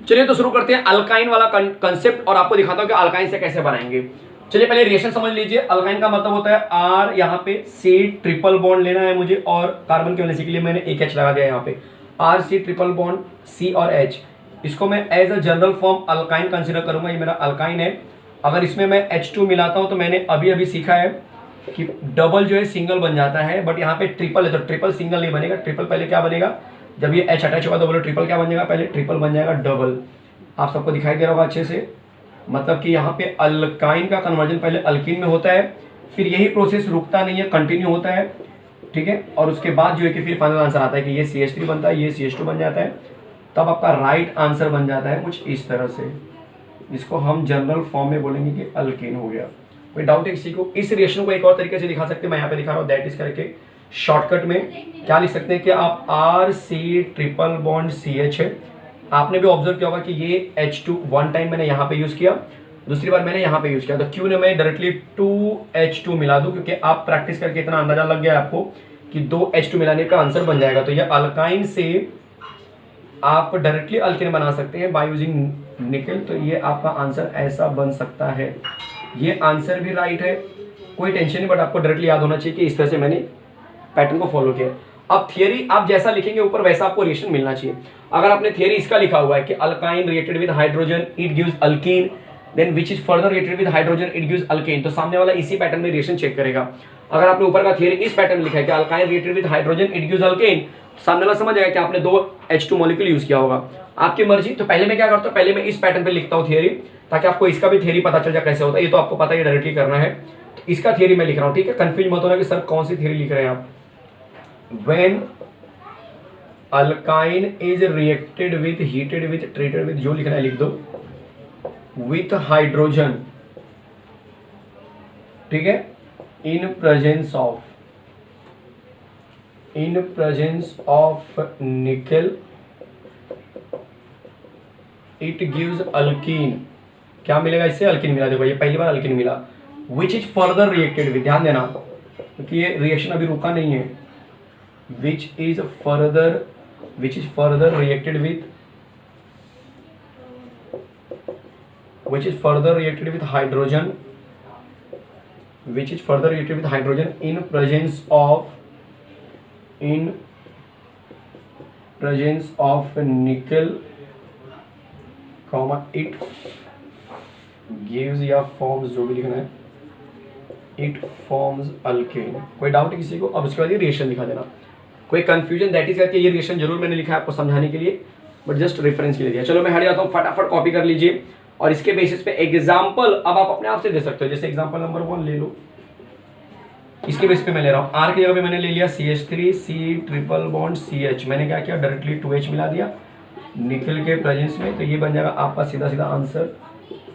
चलिए तो शुरू करते हैं अल्काइन वाला कंसेप्ट, और आपको दिखाता हूं कि अल्काइन से कैसे बनाएंगे। चलिए पहले रिएक्शन समझ लीजिए। अल्काइन का मतलब होता है R, यहाँ पे C ट्रिपल बॉन्ड लेना है मुझे, और कार्बन के वैलेंसी के लिए मैंने एक H लगा दिया यहाँ पे, RC ट्रिपल बॉन्ड C और H। इसको मैं as a general form alkyne consider करूंगा, ये मेरा अल्काइन है। अगर इसमें मैं H2 मिलाता हूं तो मैंने अभी अभी सीखा है कि डबल जो है सिंगल बन जाता है, बट यहाँ पे ट्रिपल है तो ट्रिपल सिंगल नहीं बनेगा। ट्रिपल पहले क्या बनेगा, जब ये H अटैच होगा तो बोलो ट्रिपल क्या बन जाएगा, पहले ट्रिपल बन जाएगा डबल। आप सबको दिखाई दे रहा होगा अच्छे से, मतलब कि यहाँ पे अल्काइन का कन्वर्जन पहले अल्किन में होता है, फिर यही प्रोसेस रुकता नहीं है, कंटिन्यू होता है, ठीक है। और उसके बाद जो है कि फिर फाइनल आंसर आता है कि ये CH3 बनता है, ये CH2 बन जाता है, तब आपका राइट आंसर बन जाता है कुछ इस तरह से, जिसको हम जनरल फॉर्म में बोलेंगे कि अल्कीन हो गया। कोई डाउट है किसी को? इस रिएक्शन को एक और तरीके से दिखा सकते हैं, मैं यहाँ पे दिखा रहा हूँ, दैट इज करके शॉर्टकट में क्या लिख सकते हैं कि आप RC ट्रिपल बॉन्ड CH है, आपने भी ऑब्जर्व किया होगा कि ये H2 वन टाइम मैंने यहाँ पे यूज किया, दूसरी बार मैंने यहाँ पे यूज किया, तो क्यों ना मैं डायरेक्टली 2H2 मिला दूं, क्योंकि आप प्रैक्टिस करके इतना अंदाजा लग गया आपको कि 2H2 मिलाने का आंसर बन जाएगा। तो ये अल्काइन से आप डायरेक्टली अल्केन बना सकते हैं बाय यूजिंग निकल। तो ये आपका आंसर ऐसा बन सकता है। ये आंसर भी राइट है, कोई टेंशन नहीं, बट आपको डायरेक्टली याद होना चाहिए कि इस तरह से मैंने पैटर्न को फॉलो किया। अब थियरी आप जैसा लिखेंगे ऊपर वैसा आपको रिएक्शन मिलना चाहिए। अगर आपने थियरी इसका लिखा हुआ है कि alkyne reacted with hydrogen it gives alkene, then which is further reacted with hydrogen it gives alkane, तो सामने वाला इसी पैटर्न में रिएक्शन चेक करेगा। अगर आपने ऊपर का थियरी इस पैटर्न में लिखा है कि alkyne reacted with hydrogen it gives alkane, सामने वाला समझ जाएगा कि आपने 2H2 मॉलिक्यूल यूज किया होगा। आपकी मर्जी। तो पहले मैं क्या करता हूँ, पहले मैं इस पैटर्न पे लिखता हूँ थियरी, ताकि आपको इसका भी थियरी पता चल जाए कैसे होता है। ये तो आपको पता ही डायरेक्टली करना है, तो इसका थियरी मैं लिख रहा हूँ, ठीक है। कंफ्यूज मत होना कि सर कौन सी थियरी लिख रहे हैं आप। When alkyne is reacted with heated with treated with, जो लिखना है लिख दो, विथ हाइड्रोजन, ठीक है, इन प्रेजेंस ऑफ निकल इट गिव्स अल्कीन। क्या मिलेगा इससे? अल्कीन मिला। देखो ये पहली बार अल्कीन मिला। विच इज फर्दर रिएक्टेड विथ, ध्यान देना क्योंकि ये रिएक्शन अभी रुका नहीं है। विच is further reacted with hydrogen, in presence of nickel, comma it gives या forms, जो भी लिखना है, it forms alkane। कोई डाउट है किसी को? अब उसके बाद ये रिएक्शन लिखा देना। कोई कंफ्यूजन, दैट इज करके ये रिएक्शन जरूर मैंने लिखा है आपको समझाने के लिए, बट जस्ट रेफरेंस के लिए दिया। चलो मैं हट जाता हूँ, फटाफट कॉपी कर लीजिए और इसके बेसिस पे एग्जाम्पल अब आप अपने आप से दे सकते हो। जैसे एग्जाम्पल नंबर 1 ले लो, इसके बेस पे मैं ले रहा हूँ। R की जगह पे मैंने ले लिया CH3 C triple bond CH। मैंने क्या किया, डायरेक्टली 2H मिला दिया निकल के प्रेजेंस में, तो ये बन जाएगा आपका सीधा सीधा आंसर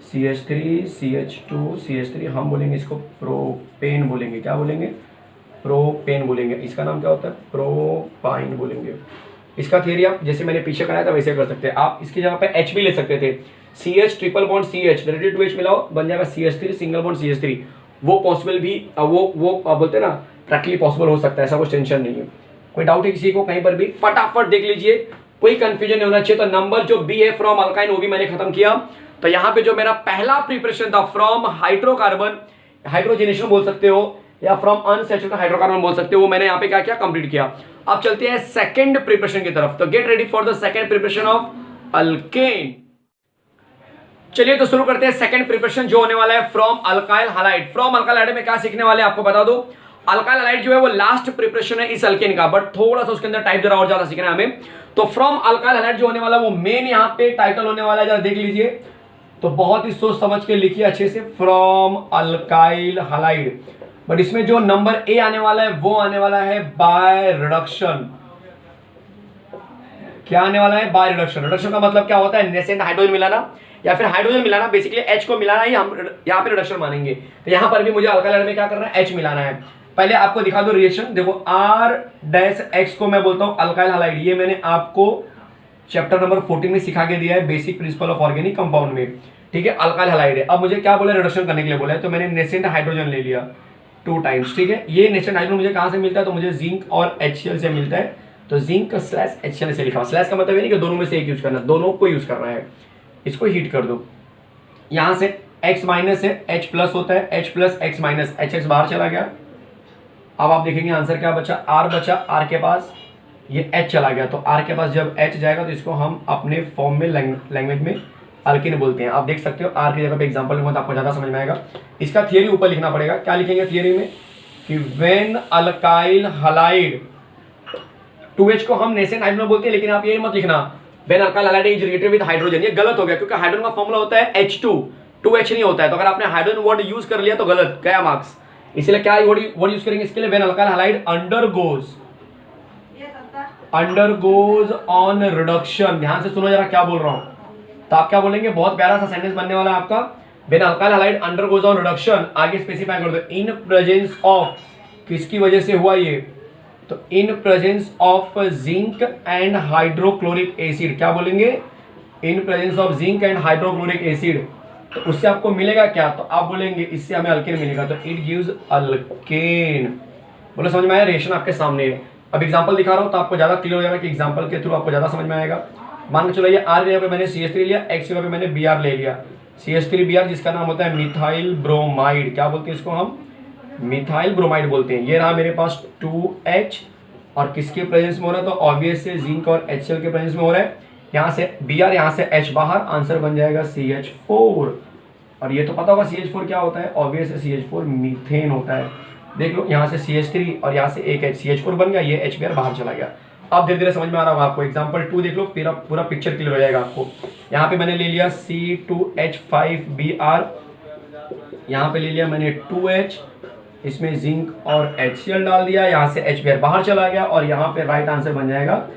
CH3 CH2 CH3। हम बोलेंगे इसको प्रोपेन बोलेंगे। क्या बोलेंगे? प्रोपेन बोलेंगे। इसका नाम क्या होता है? प्रोपाइन बोलेंगे। इसका थियरी आप जैसे मैंने पीछे कराया था वैसे कर सकते हैं। आप इसकी जगह पे H भी ले सकते थे, CH triple bond CH, directly 2H मिलाओ, बन जाएगा CH3 सिंगल बॉन्ड CH3। वो पॉसिबल भी, वो बोलते हैं ना, प्रैक्टिकली पॉसिबल हो सकता है, ऐसा कुछ टेंशन नहीं है। कोई डाउट है किसी को कहीं पर भी? फटाफट देख लीजिए, कोई कंफ्यूजन नहीं होना चाहिए। तो नंबर जो बी है फ्रॉम अल्काइन, वो भी मैंने खत्म किया। तो यहाँ पे जो मेरा पहला प्रिपरेशन था फ्रॉम हाइड्रोकार्बन, हाइड्रोजनेशन बोल सकते हो या फ्रॉम अनसैचुरेटेड हाइड्रोकार्बन बोल सकते हो, वो मैंने यहाँ पे क्या किया, कंप्लीट किया। अब चलते हैं सेकंड प्रिपरेशन की तरफ। तो gate ready for the second preparation of alkane. चलिए तो शुरू करते हैं सेकंड प्रिपरेशन जो होने वाला है from alkyl halide. From alkyl halide में क्या सीखने वाले हैं आपको बता दो। अल्काइल हैलाइड जो है वो लास्ट प्रिपरेशन है इस अल्केन का, बट थोड़ा सा उसके अंदर टाइप जरा और ज्यादा सीखना है हमें। तो फ्रॉम अल्काइल हैलाइड जो होने वाला है वो मेन यहाँ पे टाइटल होने वाला है, जरा देख लीजिए। तो बहुत ही सोच समझ के लिखिए अच्छे से, फ्रॉम अल्काइल हैलाइड। बट इसमें जो नंबर ए आने वाला है वो आने वाला है बाय रिडक्शन। क्या आने वाला है? By reduction. रिडक्शन का मतलब क्या होता है? नेसेंट हाइड्रोजन मिलाना या फिर हाइड्रोजन मिलाना, बेसिकली H को मिलाना ही हम यहाँ पे रिडक्शन मानेंगे। तो यहाँ पर भी मुझे अल्काइल हैलाइड में क्या करना है? H मिलाना है। पहले आपको दिखा दो रिएक्शन। देखो R-X को मैं बोलता हूँ अल्काइल हैलाइड। ये मैंने आपको चैप्टर नंबर 14 में सिखा के दिया है, basic principle of organic compound में, ठीक है। अल्काइल हैलाइड है। अब मुझे क्या बोला? रिडक्शन करने के लिए बोला है, तो मैंने नेसेंट हाइड्रोजन ले लिया 2 टाइम्स, ठीक है। ये नेसेंट हाइड्रोजन मुझे कहाँ से मिलता है? तो मुझे जिंक और HCl से मिलता है। तो जिंक / HCl से लिखा। स्लैश का मतलब ये नहीं कि दोनों में से एक यूज करना, दोनों को यूज करना है। इसको हीट कर दो। यहां से X माइनस है, H प्लस होता है, H plus X minus, HX बाहर चला गया। अब आप देखेंगे आंसर क्या बचा? R बचा। R के पास ये H चला गया, तो R के पास जब H जाएगा तो इसको हम अपने फॉर्म में लैंग्वेज में अल्कीन बोलते हैं। आप देख सकते हो R की जगह पे एग्जांपल लूंगा तो आपको ज्यादा समझ में आएगा। इसका थियरी ऊपर लिखना पड़ेगा। क्या लिखेंगे थियरी में? कि व्हेन अल्काइल हैलाइड, 2H को हम नेसेंट हाइड्रोजन बोलते हैं, लेकिन आप ये मत लिखना when alkyl halide is reacted with hydrogen. ये गलत हो गया, क्योंकि हाइड्रोजन का फॉर्मूला होता है H2, 2H नहीं होता है। तो अगर आपने हाइड्रोजन वर्ड यूज कर लिया तो गलत गया मार्क्स। इसलिए क्या वर्ड यूज करेंगे इसके लिए? When alkyl halide undergoes on reduction. ध्यान से सुनो जरा क्या बोल रहा हूं। तो आप क्या बोलेंगे? बहुत प्यारा सा सेंटेंस बनने वाला है आपका। When alkyl halide undergoes on reduction, आगे स्पेसिफाई कर दो इन प्रेजेंस ऑफ, किसकी वजह से हुआ ये? तो इन presence of zinc and hydrochloric acid. क्या बोलेंगे? इन presence of zinc and hydrochloric acid, तो उससे आपको मिलेगा क्या, तो आप बोलेंगे इससे हमें अल्केन मिलेगा, तो इट गिव्स अल्केन। बोलो समझ में आया, रिएक्शन आपके सामने है। अब एग्जांपल दिखा रहा हूँ तो आपको ज़्यादा क्लियर हो जाएगा कि एग्जांपल के थ्रू आपको ज़्यादा समझ में आएगा। मान के चलो ये आर जगह पे मैंने CH3 लिया, एक्स जगह पे मैंने Br ले लिया, CH3Br जिसका नाम होता है मिथाइल ब्रोमाइड। क्या बोलते हैं इसको हम, मिथाइल ब्रोमाइड बोलते हैं। ये रहा मेरे पास 2H, और किसके प्रेजेंस में हो रहा है, तो ऑब्वियस से जिंक और HCl के प्रेजेंस में हो रहा है। यहाँ से Br, यहाँ से H बाहर, आंसर बन जाएगा CH4। और ये तो पता होगा CH4 क्या होता है, ऑब्वियस से CH4 मीथेन होता है। देख लो यहाँ से CH3 और यहाँ से एक H, CH4 बन गया, ये HBr बाहर चला गया। अब धीरे धीरे समझ में आ रहा होगा आपको। एग्जांपल 2 देख लो, पूरा पूरा पिक्चर क्लियर हो जाएगा आपको। यहाँ पे मैंने ले लिया C2H5Br, यहाँ पे ले लिया मैंने 2H, इसमें जिंक और HCl डाल दिया, यहाँ से HBr बाहर चला गया, और यहाँ पे राइट आंसर बन जाएगा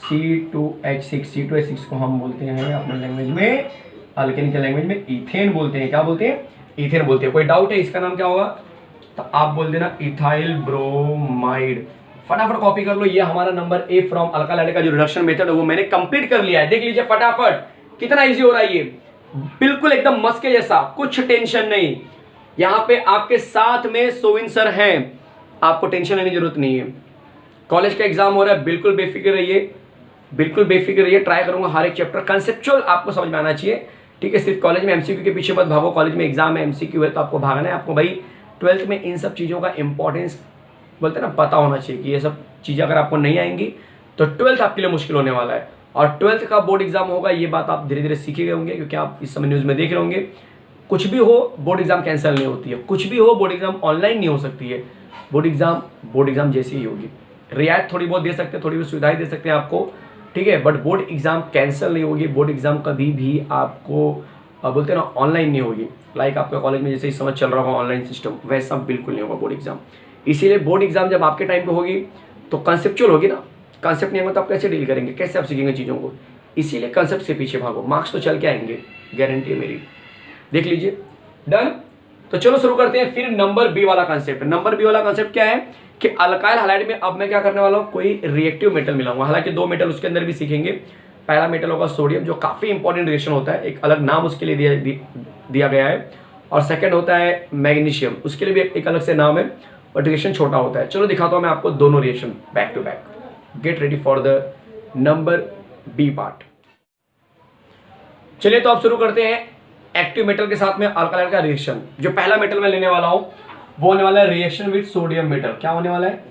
C2H6। C2H6 को हम बोलते हैं अपने लैंग्वेज में, अल्केन के लैंग्वेज में इथेन बोलते हैं। क्या बोलते हैं, इथेन बोलते हैं। कोई डाउट है इसका नाम क्या होगा, तो आप बोल देना इथाइल ब्रोमाइड। फटाफट कॉपी कर लो, ये हमारा नंबर ए फ्रॉम अल्कालाइड का जो रिडक्शन मेथड है वो मैंने कंप्लीट कर लिया है। देख लीजिए फटाफट कितना इजी हो रहा है ये, बिल्कुल एकदम मस्के जैसा, कुछ टेंशन नहीं। यहाँ पे आपके साथ में सोविन सर हैं, आपको टेंशन लेने की जरूरत नहीं है। कॉलेज का एग्जाम हो रहा है, बिल्कुल बेफिक्र रहिए, बिल्कुल बेफिक्र रहिए। ट्राई करूंगा हर एक चैप्टर कंसेप्चुअल आपको समझ में आना चाहिए, ठीक है। सिर्फ कॉलेज में MCQ के पीछे मत भागो, कॉलेज में एग्जाम है, MCQ है तो आपको भागना है। आपको भाई 12th में इन सब चीज़ों का इंपॉर्टेंस बोलते हैं ना पता होना चाहिए, कि ये सब चीज़ें अगर आपको नहीं आएंगी तो 12th आपके लिए मुश्किल होने वाला है। और 12th का बोर्ड एग्जाम होगा, ये बात आप धीरे धीरे सीखे गए होंगे, क्योंकि आप इस समय न्यूज़ में देख रहे होंगे। कुछ भी हो बोर्ड एग्जाम कैंसिल नहीं होती है, कुछ भी हो बोर्ड एग्जाम ऑनलाइन नहीं हो सकती है। बोर्ड एग्जाम जैसी ही होगी। रियायत थोड़ी बहुत दे सकते हैं, थोड़ी बहुत सुविधाएं दे सकते हैं आपको, ठीक है, बट बोर्ड एग्जाम कैंसिल नहीं होगी। बोर्ड एग्जाम कभी भी आपको बोलते हैं ना ऑनलाइन नहीं होगी। लाइक आपका कॉलेज में जैसे ही समझ चल रहा होगा ऑनलाइन सिस्टम, वैसा बिल्कुल नहीं होगा बोर्ड एग्जाम। इसीलिए बोर्ड एग्जाम जब आपके टाइम पे होगी तो कंसेप्चुअल होगी ना, कंसेप्ट नहीं होगा तो आप कैसे डील करेंगे, कैसे आप सीखेंगे चीज़ों को। इसीलिए कंसेप्ट के पीछे भागो, मार्क्स तो चल के आएंगे, गारंटी है मेरी। देख लीजिए, डन। तो चलो शुरू करते हैं फिर नंबर बी वाला कंसेप्ट। नंबर बी वाला कंसेप्ट क्या है कि अल्काइल हैलाइड में अब मैं क्या करने वाला हूँ, कोई रिएक्टिव मेटल मिलाऊंगा। हालांकि 2 मेटल उसके अंदर भी सीखेंगे। पहला मेटल होगा सोडियम, जो काफ़ी इंपॉर्टेंट रिएक्शन होता है, एक अलग नाम उसके लिए दिया गया है। और सेकंड होता है मैग्नीशियम, उसके लिए भी एक अलग से नाम है, बट रिएक्शन छोटा होता है। चलो दिखाता हूँ मैं आपको दोनों reaction back to back. Get ready for the number B part. चलिए तो आप शुरू करते हैं एक्टिव मेटल के साथ में अल्कालाइड का रिएक्शन। जो पहला मेटल मैं लेने वाला हूं वो होने वाला है रिएक्शन विथ सोडियम मेटल। क्या होने वाला है,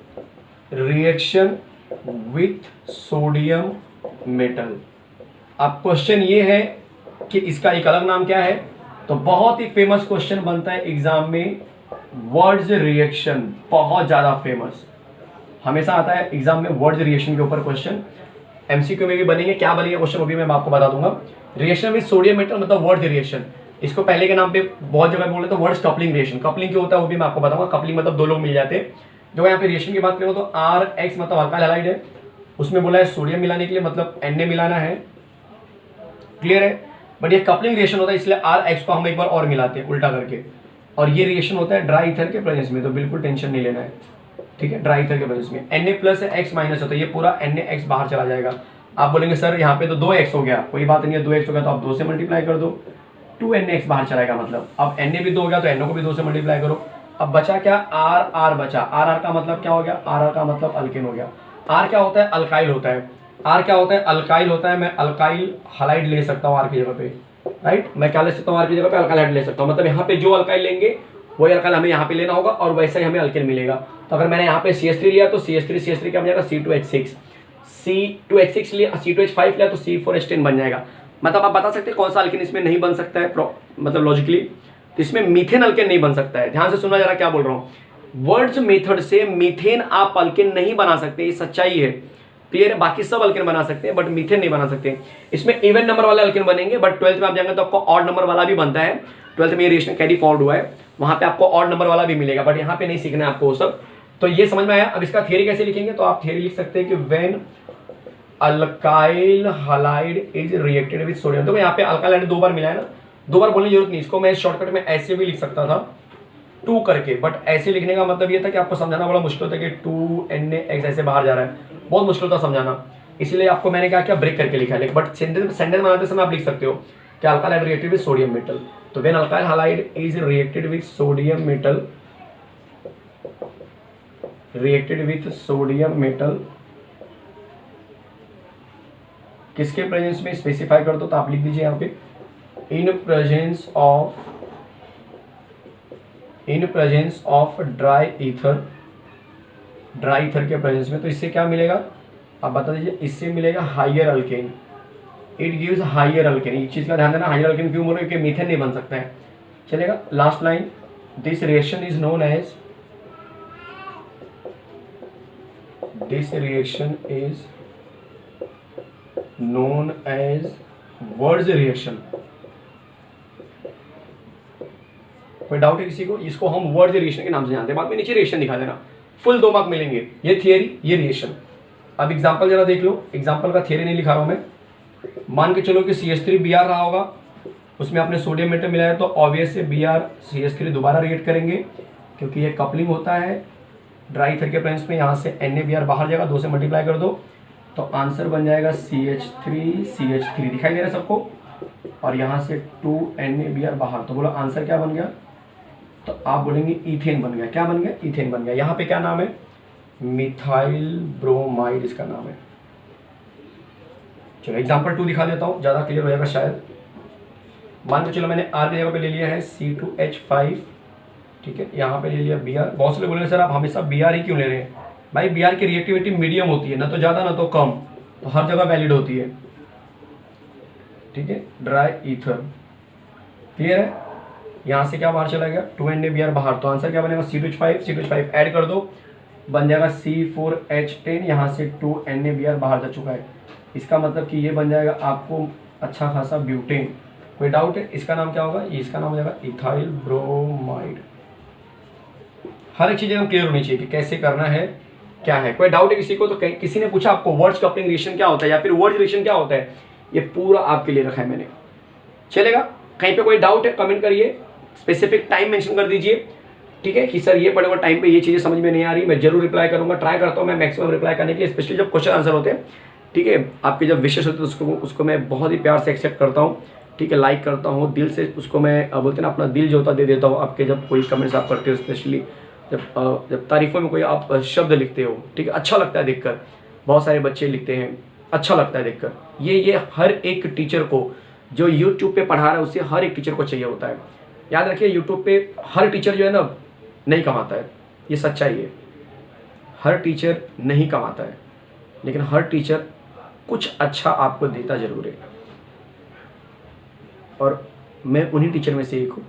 रिएक्शन विथ सोडियम मेटल। अब क्वेश्चन ये है कि इसका एक अलग नाम क्या है, तो बहुत ही फेमस क्वेश्चन बनता है एग्जाम में, वर्ड्स रिएक्शन, बहुत ज्यादा फेमस हमेशा आता है एग्जाम में वर्ड्स रिएक्शन के ऊपर क्वेश्चन। MCQ में भी बनेंगे, क्या बनेंगे क्वेश्चन वो भी मैं आपको बता दूंगा। रिएक्शन विद सोडियम मेटल मतलब वर्ड्स रिएक्शन, इसको पहले के नाम पे बहुत जगह बोल रहे तो वर्ड्स कपलिंग रिएक्शन। कपलिंग क्या होता है वो भी मैं आपको बताऊंगा। कपलिंग मतलब 2 लोग मिल जाते हैं। जो यहाँ पे रिएक्शन की बात करें तो RX मतलब अल्काइल हैलाइड है, उसमें बोला है सोडियम मिलाने के लिए मतलब Na मिलाना है, क्लियर है। बट ये कपलिंग रिएक्शन होता है, इसलिए RX को हम एक बार और मिलाते हैं उल्टा करके। और ये रिएक्शन होता है ड्राई ईथर के प्रेजेंस में, तो बिल्कुल टेंशन नहीं लेना है, ठीक है। ड्राई ईथर के प्रेजेंस में Na प्लस है, X माइनस होता है, ये पूरा NaX बाहर चला जाएगा। आप बोलेंगे सर यहाँ पे तो 2x हो गया, कोई बात नहीं है, 2x हो गया तो आप 2 से मल्टीप्लाई कर दो, 2NaX बाहर चलाएगा मतलब। अब Na भी 2 हो गया तो NO को भी 2 से मल्टीप्लाई करो। अब बचा क्या, RR बचा। RR का मतलब क्या हो गया, RR का मतलब अल्केन हो गया। R क्या होता है, अल्काइल होता है। R क्या होता है, अल्काइल होता है। मैं अल्काइल हैलाइड ले सकता हूँ R की जगह पे, राइट। मैं क्या ले सकता हूँ, R की जगह पे अल्काइल हैलाइड ले सकता हूँ। मतलब यहाँ पे जो अल्काइल लेंगे वही अल्काइल हमें यहाँ पे लेना होगा, और वैसा ही हमें अल्केन मिलेगा। तो अगर मैंने यहाँ पे CH3 लिया तो CH3 क्या बन जाएगा, C2H6। C2H6 लिया, C2H5 लिया तो C4H10 बन जाएगा। मतलब आप बता सकते हैं कौन सा अल्केन इसमें नहीं बन सकता है, मतलब लॉजिकली। तो इसमें मीथेन अल्केन नहीं बन सकता है। ध्यान से सुनना जरा क्या बोल रहा हूँ। वर्ड्स मेथड से मीथेन आप अल्केन नहीं बना सकते, ये सच्चाई है, क्लियर है। बाकी सब अल्केन बना सकते हैं बट मीथेन नहीं बना सकते। इसमें इवन नंबर वाले अल्केन बनेंगे, बट 12th में आप जाएंगे तो आपको ऑड नंबर वाला भी बनता है। 12th में ये रिएक्शन कैरी फॉरवर्ड हुआ है, वहां पे आपको ऑड नंबर वाला भी मिलेगा, बट यहाँ पे नहीं सीखना है आपको वो सब। तो ये समझ में आया। अब इसका थियरी कैसे लिखेंगे, तो आप थियरी लिख सकते हैं कि when alkyl halide is reacted with sodium. तो यहाँ पे अल्काइल हैलाइड 2 बार मिला है ना, 2 बार बोलने की जरूरत नहीं। इसको मैं शॉर्टकट में ऐसे भी लिख सकता था 2 करके, बट ऐसे लिखने का मतलब ये था कि आपको समझाना बड़ा मुश्किल होता है कि 2NaX ऐसे बाहर जा रहा है, बहुत मुश्किल था समझाना। इसलिए आपको मैंने क्या किया, ब्रेक करके लिखा है। बट सेंटेंस बनाते समय आप लिख सकते हो कि alkyl halide reacted with sodium metal. तो when alkyl halide is reacted with sodium metal, reacted with sodium metal, किसके प्रेजेंस में स्पेसिफाई कर दो, तो आप लिख दीजिए यहाँ पे in presence of dry ether, dry ether के प्रेजेंस में। तो इससे क्या मिलेगा आप बता दीजिए, इससे मिलेगा higher alkane, it gives higher alkane. एक चीज का ध्यान देना, हाइयर अल्केन क्यों बोल रहे हो, क्योंकि मीथेन नहीं बन सकता है। चलेगा, last line, this reaction is known as, this reaction is known as Wurtz reaction. कोई डाउट है किसी को, इसको हम वर्ड्स रिएक्शन के नाम से जानते हैं। बाद में नीचे रिएक्शन दिखा देना, फुल 2 मार्क मिलेंगे। ये थियरी, ये रिएक्शन। अब एग्जांपल जरा देख लो, एग्जांपल का थियरी नहीं लिखा रहा हूं मैं। मान के चलो कि CH3Br रहा होगा, उसमें आपने सोडियम मेटल मिलाया, तो ऑब्वियस से Br CH3 दोबारा रिएक्ट करेंगे, क्योंकि ये कपलिंग होता है ड्राई ईथर के प्रेजेंस में। यहाँ से NaBr बाहर जाएगा, 2 से मल्टीप्लाई कर दो, तो आंसर बन जाएगा CH3 दिखाई दे रहा है सबको, और यहाँ से 2 NaBr बाहर। तो बोलो आंसर क्या बन गया, तो आप बोलेंगे इथेन बन गया। क्या बन गया, इथेन बन गया। यहाँ पे क्या नाम है, मिथाइल ब्रोमाइड इसका नाम है। चलो एग्जांपल 2 दिखा देता हूँ, ज़्यादा क्लियर हो जाएगा शायद। मान के चलो मैंने R की जगह पे ले लिया है C2H5, ठीक है, यहाँ पे ले लिया Br। बहुत से लोग बोलेंगे सर आप हमेशा Br ही क्यों ले रहे हैं। भाई Br की रिएक्टिविटी मीडियम होती है, ना तो ज़्यादा ना तो कम, तो हर जगह वैलिड होती है, ठीक है। ड्राई ईथर क्लियर है। यहाँ से क्या बाहर चला गया, 2 NaBr बाहर, तो आंसर क्या बनेगा C2H5 ऐड कर दो, बन जाएगा C4H10। यहाँ से 2 NaBr बाहर जा चुका है, इसका मतलब कि ये बन जाएगा आपको अच्छा खासा ब्यूटेन। कोई डाउट है, इसका नाम क्या होगा, इसका नाम हो जाएगा इथाइल ब्रोमाइड। हर एक चीज़ एकदम क्लियर होनी चाहिए कि कैसे करना है, क्या है। कोई डाउट है किसी को, तो किसी ने पूछा आपको वर्ड्स कपलिंग रिएक्शन क्या होता है या फिर वर्ड्स रिएक्शन क्या होता है, ये पूरा आपके लिए रखा है मैंने। चलेगा, कहीं पे कोई डाउट है कमेंट करिए, स्पेसिफिक टाइम मेंशन कर दीजिए, ठीक है, कि सर ये पड़े हुए टाइम पे ये चीज़ें समझ में नहीं आ रही, मैं जरूर रिप्लाई करूंगा, ट्राई करता हूँ मैं मैक्सिमम रिप्लाई करने के लिए, स्पेशली जब क्वेश्चन आंसर होते हैं, ठीक है। आपके जब विशेष होते हैं तो उसको मैं बहुत ही प्यार से एक्सेप्ट करता हूँ, ठीक है, लाइक करता हूँ दिल से, उसको मैं बोलते हैं ना अपना दिल जो होता दे देता हूँ आपके जब कोई कमेंट्स आप करते हो, स्पेशली जब तारीफों में कोई आप शब्द लिखते हो, ठीक है, अच्छा लगता है देखकर। बहुत सारे बच्चे लिखते हैं, अच्छा लगता है देखकर। ये हर एक टीचर को जो यूट्यूब पे पढ़ा रहा है उसे हर एक टीचर को चाहिए होता है। याद रखिए यूट्यूब पे हर टीचर जो है ना नहीं कमाता है, ये सच्चाई है। हर टीचर नहीं कमाता है, लेकिन हर टीचर कुछ अच्छा आपको देता जरूर है, और मैं उन्हीं टीचर में से एक हूँ।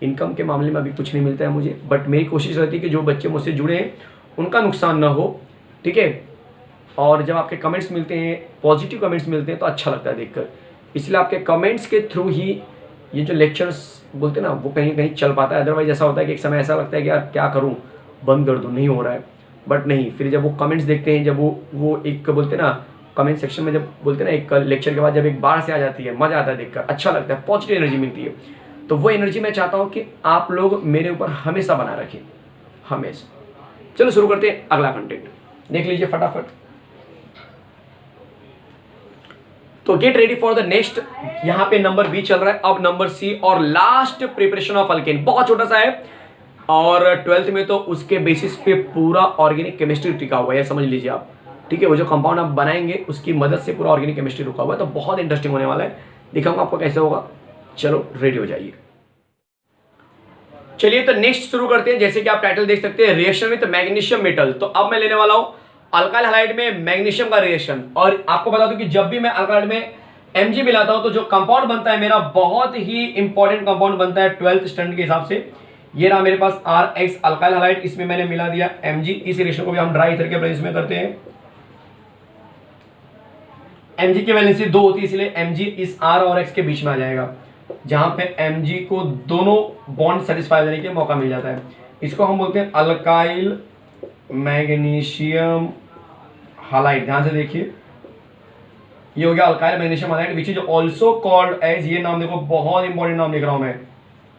इनकम के मामले में अभी कुछ नहीं मिलता है मुझे, बट मेरी कोशिश रहती है कि जो बच्चे मुझसे जुड़े हैं उनका नुकसान ना हो, ठीक है। और जब आपके कमेंट्स मिलते हैं, पॉजिटिव कमेंट्स मिलते हैं, तो अच्छा लगता है देखकर। इसलिए आपके कमेंट्स के थ्रू ही ये जो लेक्चर्स बोलते हैं ना वो कहीं कहीं चल पाता है। अदरवाइज ऐसा होता है कि एक समय ऐसा लगता है कि यार क्या करूँ, बंद कर दूँ, नहीं हो रहा है। बट नहीं, फिर जब वो कमेंट्स देखते हैं, जब वो एक बोलते हैं ना कमेंट सेक्शन में, जब बोलते हैं ना एक लेक्चर के बाद जब एक बार से आ जाती है, मज़ा आता है देखकर, अच्छा लगता है, पॉजिटिव एनर्जी मिलती है। तो वो एनर्जी मैं चाहता हूँ कि आप लोग मेरे ऊपर हमेशा बना रखें, हमेशा। चलो शुरू करते हैं अगला कंटेंट, देख लीजिए फटाफट। तो gate ready for the next. यहाँ पे नंबर बी चल रहा है, अब नंबर सी और लास्ट, प्रिपरेशन ऑफ अल्केन। बहुत छोटा सा है, और 12th में तो उसके बेसिस पे पूरा ऑर्गेनिक केमिस्ट्री टिका हुआ है, समझ लीजिए आप, ठीक है। वो जो कंपाउंड आप बनाएंगे उसकी मदद से पूरा ऑर्गेनिक केमिस्ट्री रुका हुआ है, तो बहुत इंटरेस्टिंग होने वाला है, दिखाऊंगा आपको कैसे होगा। चलो रेडी हो जाइए। चलिए तो नेक्स्ट शुरू करते हैं। जैसे कि आप टाइटल देख सकते हैं, रिएक्शन विद मैग्नीशियम मेटल। तो अब मैं लेने वाला हूं अल्काइल हैलाइड में मैग्नीशियम का रिएक्शन। और आपको बता दूं कि जब भी मैं अल्काइड में Mg मिलाता हूं तो जो कंपाउंड बनता है मेरा, बहुत ही इंपॉर्टेंट कंपाउंड बनता है 12th स्टैंडर्ड के हिसाब से। ये रहा मेरे पास RX अल्काइल हैलाइड, इसमें मैंने मिला दिया Mg। इस रिएक्शन को भी हम ड्राई ईथर के प्रेजेंस में करते हैं। Mg की वैलेंसी 2 होती है, इसलिए Mg इस R और X के बीच में आ जाएगा, जहां पे Mg को दोनों बॉन्ड सेटिस्फाई देने के मौका मिल जाता है। इसको हम बोलते हैं अल्काइल मैग्नीशियम हालाइड। ध्यान से देखिए, ये हो गया alkyl magnesium halide, which is also called as, ये नाम देखो बहुत इंपॉर्टेंट नाम लिख रहा हूं मैं,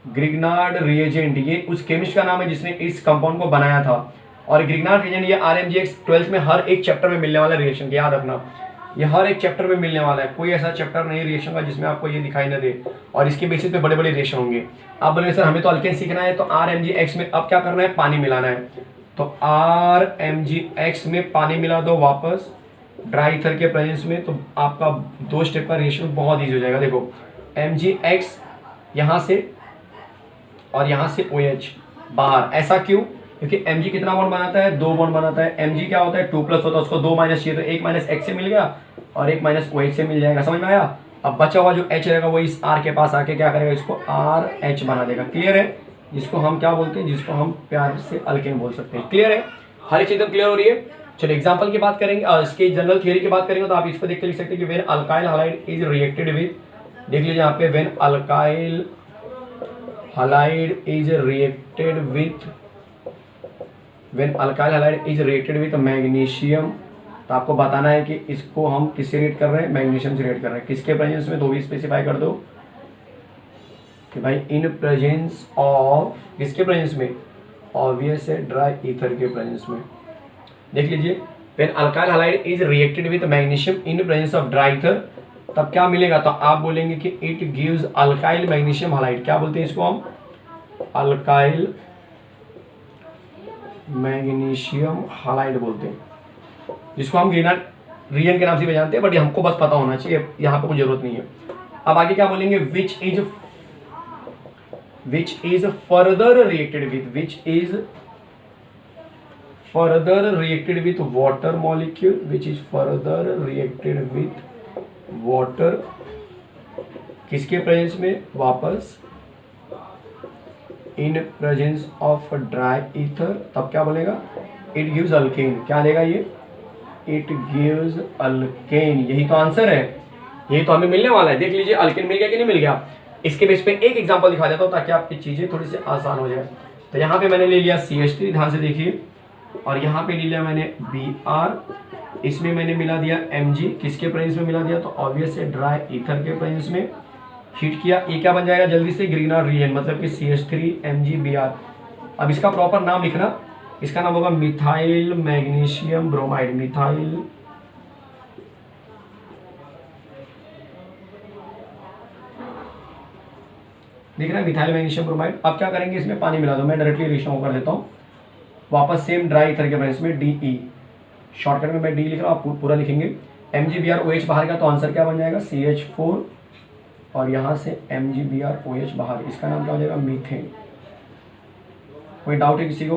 ग्रिग्नार्ड रिएजेंट। ये उस केमिस्ट का नाम है जिसने इस कंपाउंड को बनाया था। और ग्रिग्नार्ड रिएजेंट ये RMGX 12th में हर एक चैप्टर में मिलने वाला रिएक्शन, याद रखना। ये हर एक चैप्टर में मिलने वाला है, कोई ऐसा चैप्टर नहीं रिएक्शन का जिसमें आपको ये दिखाई ना दे, और इसके बेसिस पे बड़े बड़े रिएक्शन होंगे। आप बोलेंगे सर हमें तो अल्केन सीखना है, तो RMgX में अब क्या करना है, पानी मिलाना है, तो RMgX में पानी मिला दो वापस ड्राई ईथर के प्रेजेंस में, तो आपका 2 स्टेप का रिएक्शन बहुत ईजी हो जाएगा। देखो MgX यहाँ से और यहाँ से OH बाहर, ऐसा क्यों, क्योंकि Mg कितना बॉन्ड बनाता है, 2 बॉन्ड बनाता है। Mg क्या होता है, 2 प्लस होता है, उसको 2 माइनस चाहिए, तो 1 माइनस X से मिल गया और 1 माइनस OH से मिल जाएगा, समझ में आया। अब बचा हुआ जो H रहेगा वो इस R के पास आके क्या करेगा, इसको RH बना देगा, क्लियर है, जिसको हम क्या बोलते हैं, जिसको हम प्यार से अल्केन बोल सकते हैं, क्लियर है, हर एक चीज एकदम क्लियर हो रही है। चलो एग्जाम्पल की बात करेंगे, इसकी जनरल थियरी की बात करेंगे, तो आप इसको देख के लिख सकते हैं कि when alkyl halide is reacted with, देख लीजिए यहाँ पे, when alkyl halide is reacted with, when alkyl halide is reacted with magnesium, तो आपको बताना है कि इसको हम किससे रेट कर रहे हैं, मैग्नीशियम से रेट कर रहे हैं, किसके प्रेजेंस में, तो भी स्पेसिफाई कर दो कि भाई इन प्रेजेंस ऑफ, किसके प्रेजेंस में, ऑब्वियस है ड्राई ईथर के प्रेजेंस में। देख लीजिए, when alkyl halide is reacted with magnesium in presence of dry ether, तब क्या मिलेगा, तो आप बोलेंगे कि it gives alkyl magnesium halide, क्या बोलते हैं इसको हम, अल्काइल मैग्नीशियम हैलाइड बोलते हैं, जिसको हम ग्रीनर रिएजेंट के नाम से भी जानते हैं, बट हमको बस पता होना चाहिए, यहाँ पे कोई जरूरत नहीं है। अब आगे क्या बोलेंगे, विच is further reacted with, which is further reacted with water molecule, which is further reacted with water, किसके प्रेजेंस में, वापस इन प्रेजेंस ऑफ ड्राई ईथर, तब क्या बोलेगा, इट गिव्स अल्केन, क्या देगा ये, इट गिव्स अल्केन, यही तो आंसर है, यही तो हमें मिलने वाला है। देख लीजिए अल्केन मिल गया कि नहीं मिल गया। इसके बेस पे एक एग्जांपल दिखा देता हूँ ताकि आपकी चीजें थोड़ी सी आसान हो जाए। तो यहाँ पे मैंने ले लिया CH3, ध्यान से देखिए, और यहाँ पे ले लिया मैंने Br, इसमें मैंने मिला दिया Mg, किसके प्रेजेंस में मिला दिया, तो ऑब्वियस है ड्राई ईथर के प्रेजेंस में, हीट किया, ये क्या बन जाएगा जल्दी से, ग्रीनर रिएजेंट, मतलब कि CH3MgBr। अब इसका प्रॉपर नाम लिखना, इसका नाम होगा मिथाइल मैग्नीशियम ब्रोमाइड, मिथाइल दिख रहा है, मिथाइल मैग्नीशियम ब्रोमाइड। अब क्या करेंगे, इसमें पानी मिला दो, मैं डायरेक्टली रिएक्शन कर देता हूँ वापस, सेम ड्राई ईथर के प्रेजेंस में DE, शॉर्टकट में मैं D लिख रहा हूँ, आप पूरा लिखेंगे, MgBrOH बाहर का, तो आंसर क्या बन जाएगा, CH4, और यहाँ से MgBrOH बाहर, इसका नाम क्या हो जाएगा, मीथेन। कोई डाउट है किसी को,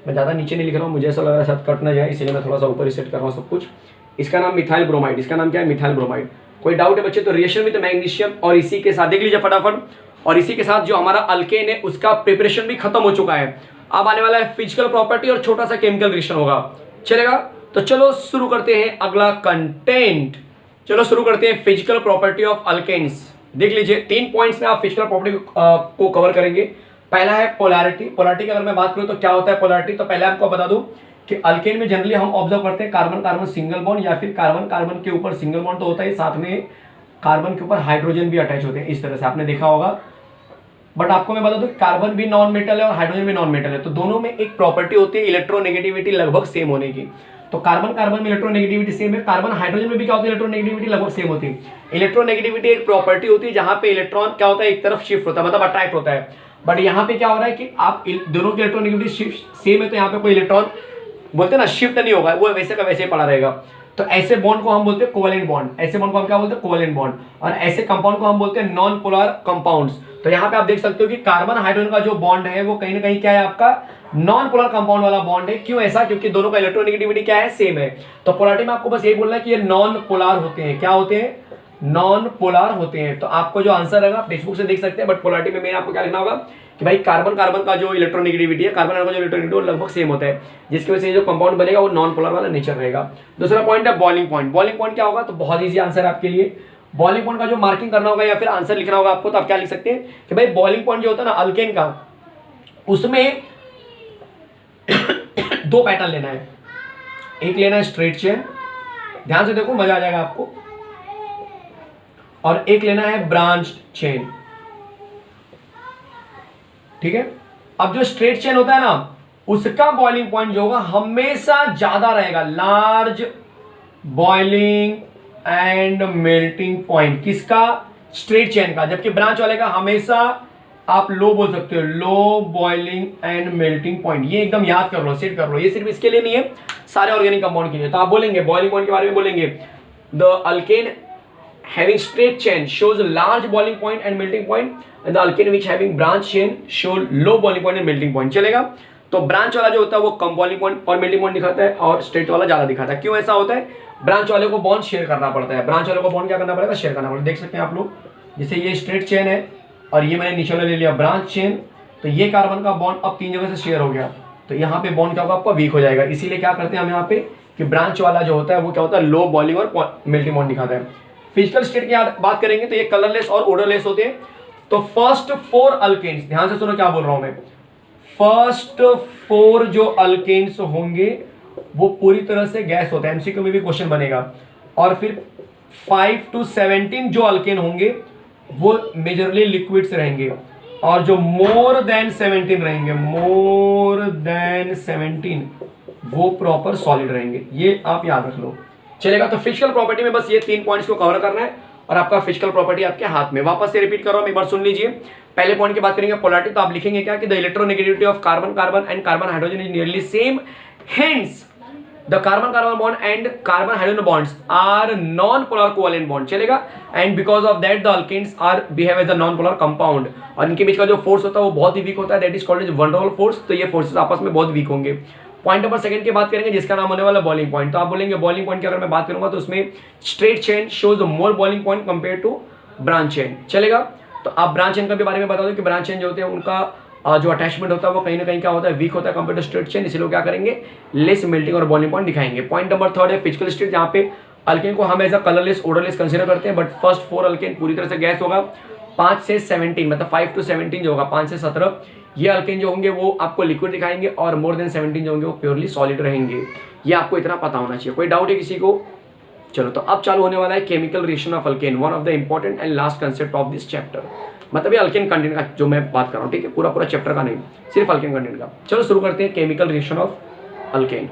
मैं ज़्यादा नीचे नहीं लिख रहा हूँ, मुझे ऐसा लग रहा है शायद कट ना जाए, इसलिए मैं थोड़ा सा ऊपर ही सेट कर रहा हूँ सब कुछ। इसका नाम मिथाइल ब्रोमाइड, इसका नाम क्या है, मिथाइल ब्रोमाइड। कोई डाउट है बच्चे, तो रिएक्शन विद मैग्नीशियम, और इसी के साथ देख लीजिए फटाफट, और इसी के साथ जो हमारा अल्केन है उसका प्रिपरेशन भी खत्म हो चुका है। अब आने वाला है फिजिकल प्रॉपर्टी और छोटा सा केमिकल रिएक्शन होगा, चलेगा। तो चलो शुरू करते हैं अगला कंटेंट, चलो शुरू करते हैं फिजिकल प्रॉपर्टी ऑफ अल्केन्स। देख लीजिए 3 पॉइंट्स में आप फिजिकल प्रॉपर्टी को कवर करेंगे। पहला है पोलैरिटी। पोलैरिटी की अगर मैं बात करूं तो क्या होता है पोलैरिटी, तो पहले आपको बता दूं कि अल्केन में जनरली हम ऑब्जर्व करते हैं कार्बन कार्बन सिंगल बॉन्ड, या फिर कार्बन कार्बन के ऊपर सिंगल बॉन्ड तो होता है, साथ में कार्बन के ऊपर हाइड्रोजन भी अटैच होते हैं, इस तरह से आपने देखा होगा। बट आपको मैं बता दूं कार्बन भी नॉन मेटल है और हाइड्रोजन भी नॉन मेटल है, तो दोनों में एक प्रॉपर्टी होती है इलेक्ट्रोनेगेटिविटी लगभग सेम होने की। तो कार्बन कार्बन में इलेक्ट्रोनेगेटिविटी सेम है, कार्बन हाइड्रोजन में भी क्या होती है, इलेक्ट्रोनेगेटिविटी लगभग सेम होती है। इलेक्ट्रोनेगेटिविटी एक प्रॉपर्टी होती है जहां पे इलेक्ट्रॉन क्या होता है, एक तरफ शिफ्ट होता है, मतलब अट्रैक्ट होता है। बट यहाँ पे क्या हो रहा है कि आप दोनों की इलेक्ट्रोनेगेटिविटी शिफ्ट सेम है, तो यहाँ पे कोई इलेक्ट्रॉन बोलते हैं ना शिफ्ट नहीं होगा, वो वैसे का वैसे ही पड़ा रहेगा। तो ऐसे बॉन्ड को हम बोलते हैं कोवेलेंट बॉन्ड, ऐसे बॉन्ड को हम क्या बोलते हैं, कोवेलेंट बॉन्ड। और ऐसे कंपाउंड को हम बोलते हैं नॉन पोलर कंपाउंड्स। तो यहाँ पे आप देख सकते हो कि कार्बन हाइड्रोजन का जो बॉन्ड है वो कहीं ना कहीं क्या है, आपका नॉन पोलर कंपाउंड वाला बॉन्ड है। क्यों ऐसा, क्योंकि दोनों का इलेक्ट्रोनेगेटिविटी क्या है, सेम है। तो पोलैरिटी में आपको बस यही बोलना है कि ये नॉन पोलर होते हैं। क्या होते हैं, नॉन पोलर होते हैं। तो आपको जो आंसर रहेगा टेक्स्ट बुक से देख सकते हैं, बट पोलैरिटी में मेन आपको क्या लिखना होगा कि भाई कार्बन कार्बन का जो इलेक्ट्रोनेगेटिविटी है, कार्बन का जो इलेक्ट्रोनेगेटिविटी लगभग सेम होता है, जिसकी वजह से जो कंपाउंड बनेगा वो नॉन पोलर वाला नेचर रहेगा। दूसरा पॉइंट है बॉइलिंग पॉइंट। बॉइलिंग पॉइंट क्या होगा, तो बहुत ईजी आंसर है आपके लिए। बॉइलिंग पॉइंट का जो मार्किंग करना होगा या फिर आंसर लिखना होगा आपको, तो आप क्या लिख सकते हैं कि भाई बॉइलिंग पॉइंट जो होता है ना अल्केन का, उसमें 2 पैटर्न लेना है। एक लेना है स्ट्रेट चेन, ध्यान से देखो मजा आ जाएगा आपको, और एक लेना है ब्रांच चेन। ठीक है, अब जो स्ट्रेट चेन होता है ना, उसका बॉइलिंग पॉइंट जो होगा हमेशा ज्यादा रहेगा, large boiling and melting point किसका, स्ट्रेट चेन का, जबकि ब्रांच वाले का हमेशा आप लो बोल सकते हो, low boiling and melting point. ये एकदम याद कर लो, सेट कर लो, ये सिर्फ इसके लिए नहीं है, सारे ऑर्गेनिक कंपाउंड के लिए। तो आप बोलेंगे बॉइलिंग पॉइंट के बारे में बोलेंगे, the alkane having straight chain shows a large boiling point and melting point, and the alkane which having branch chain show low boiling point and melting point। चलेगा। तो ब्रांच वाला जो होता है वो कम बॉइलिंग पॉइंट और मेल्टिंग पॉइंट दिखाता है, और स्ट्रेट वाला ज्यादा दिखाता है। क्यों ऐसा होता है, ब्रांच वाले को बॉन्ड शेयर करना पड़ता है, ब्रांच वाले को बॉन्ड क्या करना पड़ेगा, शेयर करना पड़ेगा। देख सकते हैं आप लोग, जैसे ये स्ट्रेट चेन है और ये मैंने नीचे वाला ले लिया ब्रांच चेन, तो ये कार्बन का बॉन्ड अब 3 जगह से शेयर हो गया, तो यहाँ पे बॉन्ड क्या होगा, आपका वीक हो जाएगा। इसीलिए क्या करते हैं हम यहाँ पे कि ब्रांच वाला जो होता है वो क्या होता है, लो बॉइलिंग और मेल्टिंग पॉइंट दिखाता है। फिजिकल स्टेट की बात करेंगे तो ये कलरलेस और ओडरलेस होते हैं। तो फर्स्ट 4 अल्केन्स, ध्यान से सुनो क्या बोल रहा हूं मैं, फर्स्ट 4 जो अल्केन्स होंगे वो पूरी तरह से गैस होता है, एमसीक्यू में भी क्वेश्चन बनेगा। और फिर 5 to 17 जो अल्केन होंगे वो मेजरली लिक्विड्स रहेंगे, और जो मोर देन 17 रहेंगे, मोर देन 17 वो प्रॉपर सॉलिड रहेंगे। ये आप याद रख लो, चलेगा। तो फिजिकल प्रॉपर्टी में बस ये 3 पॉइंट्स को कवर करना है, और आपका फिजिकल प्रॉपर्टी आपके हाथ में। वापस से रिपीट कर रहा हूं, एक बार सुन लीजिए। पहले पॉइंट की बात करेंगे पोलैरिटी, तो आप लिखेंगे क्या कि the electronegativity of carbon carbon and carbon hydrogen is nearly same, hence the carbon carbon bond and carbon hydrogen bonds are non polar covalent bond. चलेगा। And because of that the alkanes are behave as a non polar compound, और इनके बीच का जो force होता है वो बहुत ही weak होता है, that is called as one double force. तो ये फोर्सेस आपस में बहुत वीक होंगे। पॉइंट नंबर 2 की बात करेंगे जिसका नाम होने वाला बॉइलिंग पॉइंट। तो आप बोलेंगे बॉइलिंग पॉइंट की अगर मैं बात करूंगा तो उसमें straight chain shows more boiling point compare to branch chain. चलेगा। तो आप ब्रांच चेन का भी बारे में बता दो कि ब्रांच चेन जो होते हैं उनका जो अटैचमेंट होता है वो कहीं ना कहीं क्या होता है, वीक होता है कंपेयर टू स्ट्रेट चेन, इसलिए क्या करेंगे, लेस मेल्टिंग और बॉइलिंग पॉइंट दिखाएंगे। पॉइंट नंबर 3 है फिजिकल स्टेट, जहां पे अल्केन को हम as a colourless odourless consider करते हैं, बट फर्स्ट 4 अल्केन पूरी तरह से गैस होगा। 5 से 17 मतलब 5 to 17 जो होगा, 5 से 17 ये अल्केन जो होंगे वो आपको लिक्विड दिखाएंगे, और मोर देन 17 जो होंगे वो प्योरली सॉलिड रहेंगे। ये आपको इतना पता होना चाहिए। कोई डाउट है किसी को? चलो, तो अब चालू होने वाला है chemical reaction of alkane, one of the important and last concept of this chapter. मतलब ये अल्केन कंटेंट का जो मैं बात कर रहा हूँ, ठीक है, पूरा चैप्टर का नहीं, सिर्फ अल्केन कंटेंट का। चलो शुरू करते हैं केमिकल रिएक्शन ऑफ अल्केन।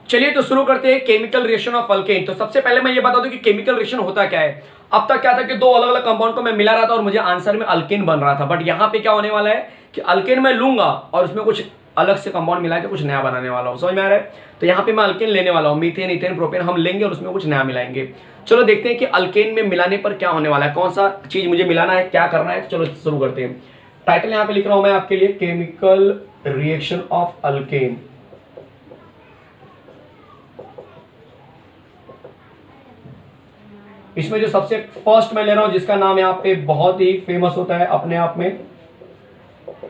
चलिए तो शुरू करते हैं केमिकल रिएक्शन ऑफ अल्केन। तो सबसे पहले मैं ये बता दूं कि केमिकल रिएक्शन होता क्या है। अब तक क्या था कि 2 अलग अलग कंपाउंड को मैं मिला रहा था और मुझे आंसर में अल्केन बन रहा था, बट यहां पे क्या होने वाला है कि अल्केन मैं लूंगा और उसमें कुछ अलग से कंपाउंड मिला के कुछ नया बनाने वाला हूं। समझ में आ रहा है? तो यहाँ पे मैं अल्केन लेने वाला हूँ, मीथेन, इथेन, प्रोपेन हम लेंगे और उसमें कुछ नया मिलाएंगे। चलो देखते हैं कि अल्केन में मिलाने पर क्या होने वाला है, कौन सा चीज मुझे मिलाना है, क्या करना है। चलो शुरू करते हैं। टाइटल यहाँ पे लिख रहा हूं मैं आपके लिए, केमिकल रिएक्शन ऑफ अल्केन। इसमें जो सबसे फर्स्ट मैं ले रहा हूं जिसका नाम यहाँ पे बहुत ही फेमस होता है अपने आप में,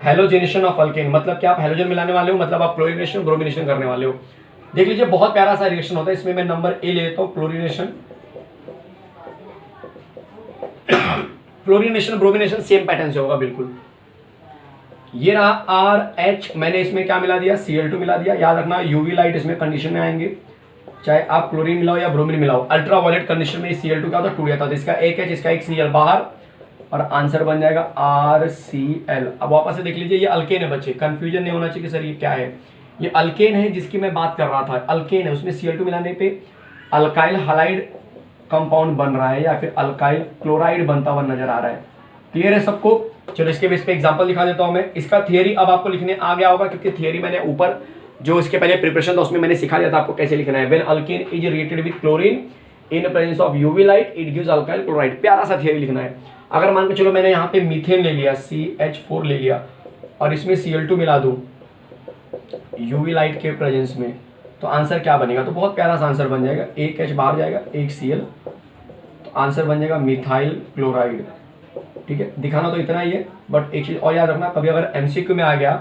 हैलोजेनेशन ऑफ अल्केन। मतलब क्या आप हैलोजन मिलाने वाले हो, मतलब आप क्लोरीनेशन ब्रोमिनेशन करने वाले हो। देख लीजिए बहुत प्यारा सा रिएक्शन होता है। इसमें मैं नंबर ए ले लेता हूं, chlorination. Chlorination bromination same pattern से होगा बिल्कुल। ये रहा RH, मैंने इसमें क्या मिला दिया, Cl2 मिला दिया। याद रखना यूवी लाइट इसमें कंडीशन में आएंगे, चाहे आप क्लोरीन मिलाओ या ब्रोमीन मिलाओ। अल्ट्रावायलेट कंडीशन में Cl2 का होता है 2 आता है, इसका एक H, इसका एक Cl बाहर, और आंसर बन जाएगा RCl। अब वापस से देख लीजिए, ये अल्केन है बच्चे, कंफ्यूजन नहीं होना चाहिए कि सर ये क्या है। ये अल्केन है जिसकी मैं बात कर रहा था, अल्केन है, उसमें Cl2 मिलाने पे अल्काइल हालाइड कंपाउंड बन रहा है या फिर अल्काइल क्लोराइड बनता हुआ नजर आ रहा है। क्लियर है सबको? चलो इसके बेस पे एग्जांपल दिखा देता हूं मैं। इसका थियरी अब आपको लिखने आ गया होगा, क्योंकि थियरी मैंने ऊपर जो इसके पहले प्रिपरेशन था उसमें मैंने सिखा दिया था आपको कैसे लिखना है। When alkane is reacted with chlorine in presence of UV light it gives alkyl chloride. प्यारा सा थियरी लिखना है। अगर मान के चलो मैंने यहाँ पे मीथेन ले लिया, CH4 ले लिया, और इसमें Cl2 मिला दूं यूवी लाइट के प्रेजेंस में, तो आंसर क्या बनेगा? तो बहुत प्यारा सा आंसर बन जाएगा, एक H बाहर जाएगा, एक Cl, तो आंसर बन जाएगा मिथाइल क्लोराइड। ठीक है, दिखाना तो इतना ही है, बट एक चीज और याद रखना, कभी अगर MCQ में आ गया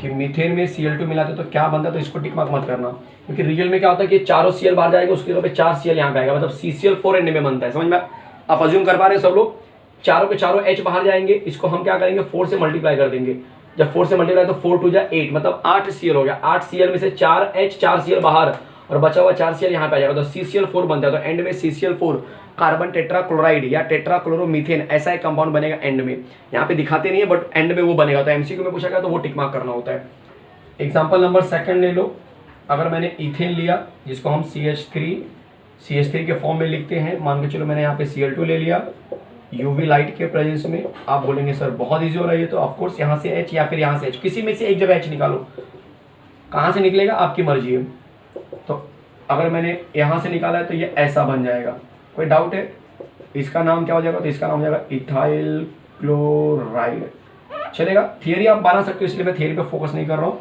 कि मीथेन में Cl2 मिलाते तो क्या बनता है, तो इसको टिक मार्क मत करना, क्योंकि रियल में क्या होता है कि चारों Cl बाहर जाएगा, उसके जगह पे 4 Cl यहाँ पे आएगा, मतलब CCl4 एंड में बनता है। समझ में आप अज्यूम कर पा रहे हैं सब लोग? चारों के चारों H बाहर जाएंगे, इसको हम क्या करेंगे, 4 से मल्टीप्लाई कर देंगे। जब 4 से मल्टीप्लाई तो 4 2 जा 8, मतलब 8 Cl हो गया। 8 Cl में से 4 H 4 Cl बाहर, और बचा हुआ 4 Cl यहाँ पे आ जाएगा, तो CCl4 बनता है। तो एंड में CCl4 कार्बन टेट्राक्लोराइड या टेट्राक्लोरोमीथेन ऐसा एक कंपाउंड बनेगा एंड में। यहाँ पे दिखाते नहीं है बट एंड में वो बनेगा। तो MCQ में पूछा गया तो वो टिक मार्क करना होता है। एग्जाम्पल नंबर सेकंड ले लो। अगर मैंने इथेन लिया जिसको हम CH3 के फॉर्म में लिखते हैं, मान के चलो मैंने यहाँ पे Cl2 ले लिया यूवी लाइट के प्रेजेंस में। आप बोलेंगे सर बहुत इजी हो रहा है ये तो। ऑफकोर्स यहाँ से H या फिर यहाँ से H, किसी में से एक जगह H निकालो, कहाँ से निकलेगा आपकी मर्जी है। तो अगर मैंने यहाँ से निकाला है तो ये ऐसा बन जाएगा। कोई डाउट है? इसका नाम क्या हो जाएगा? तो इसका नाम हो जाएगा इथाइल क्लोराइड। चलेगा? थियरी आप बना सकते हो, इसलिए मैं थियरी पे फोकस नहीं कर रहा हूँ।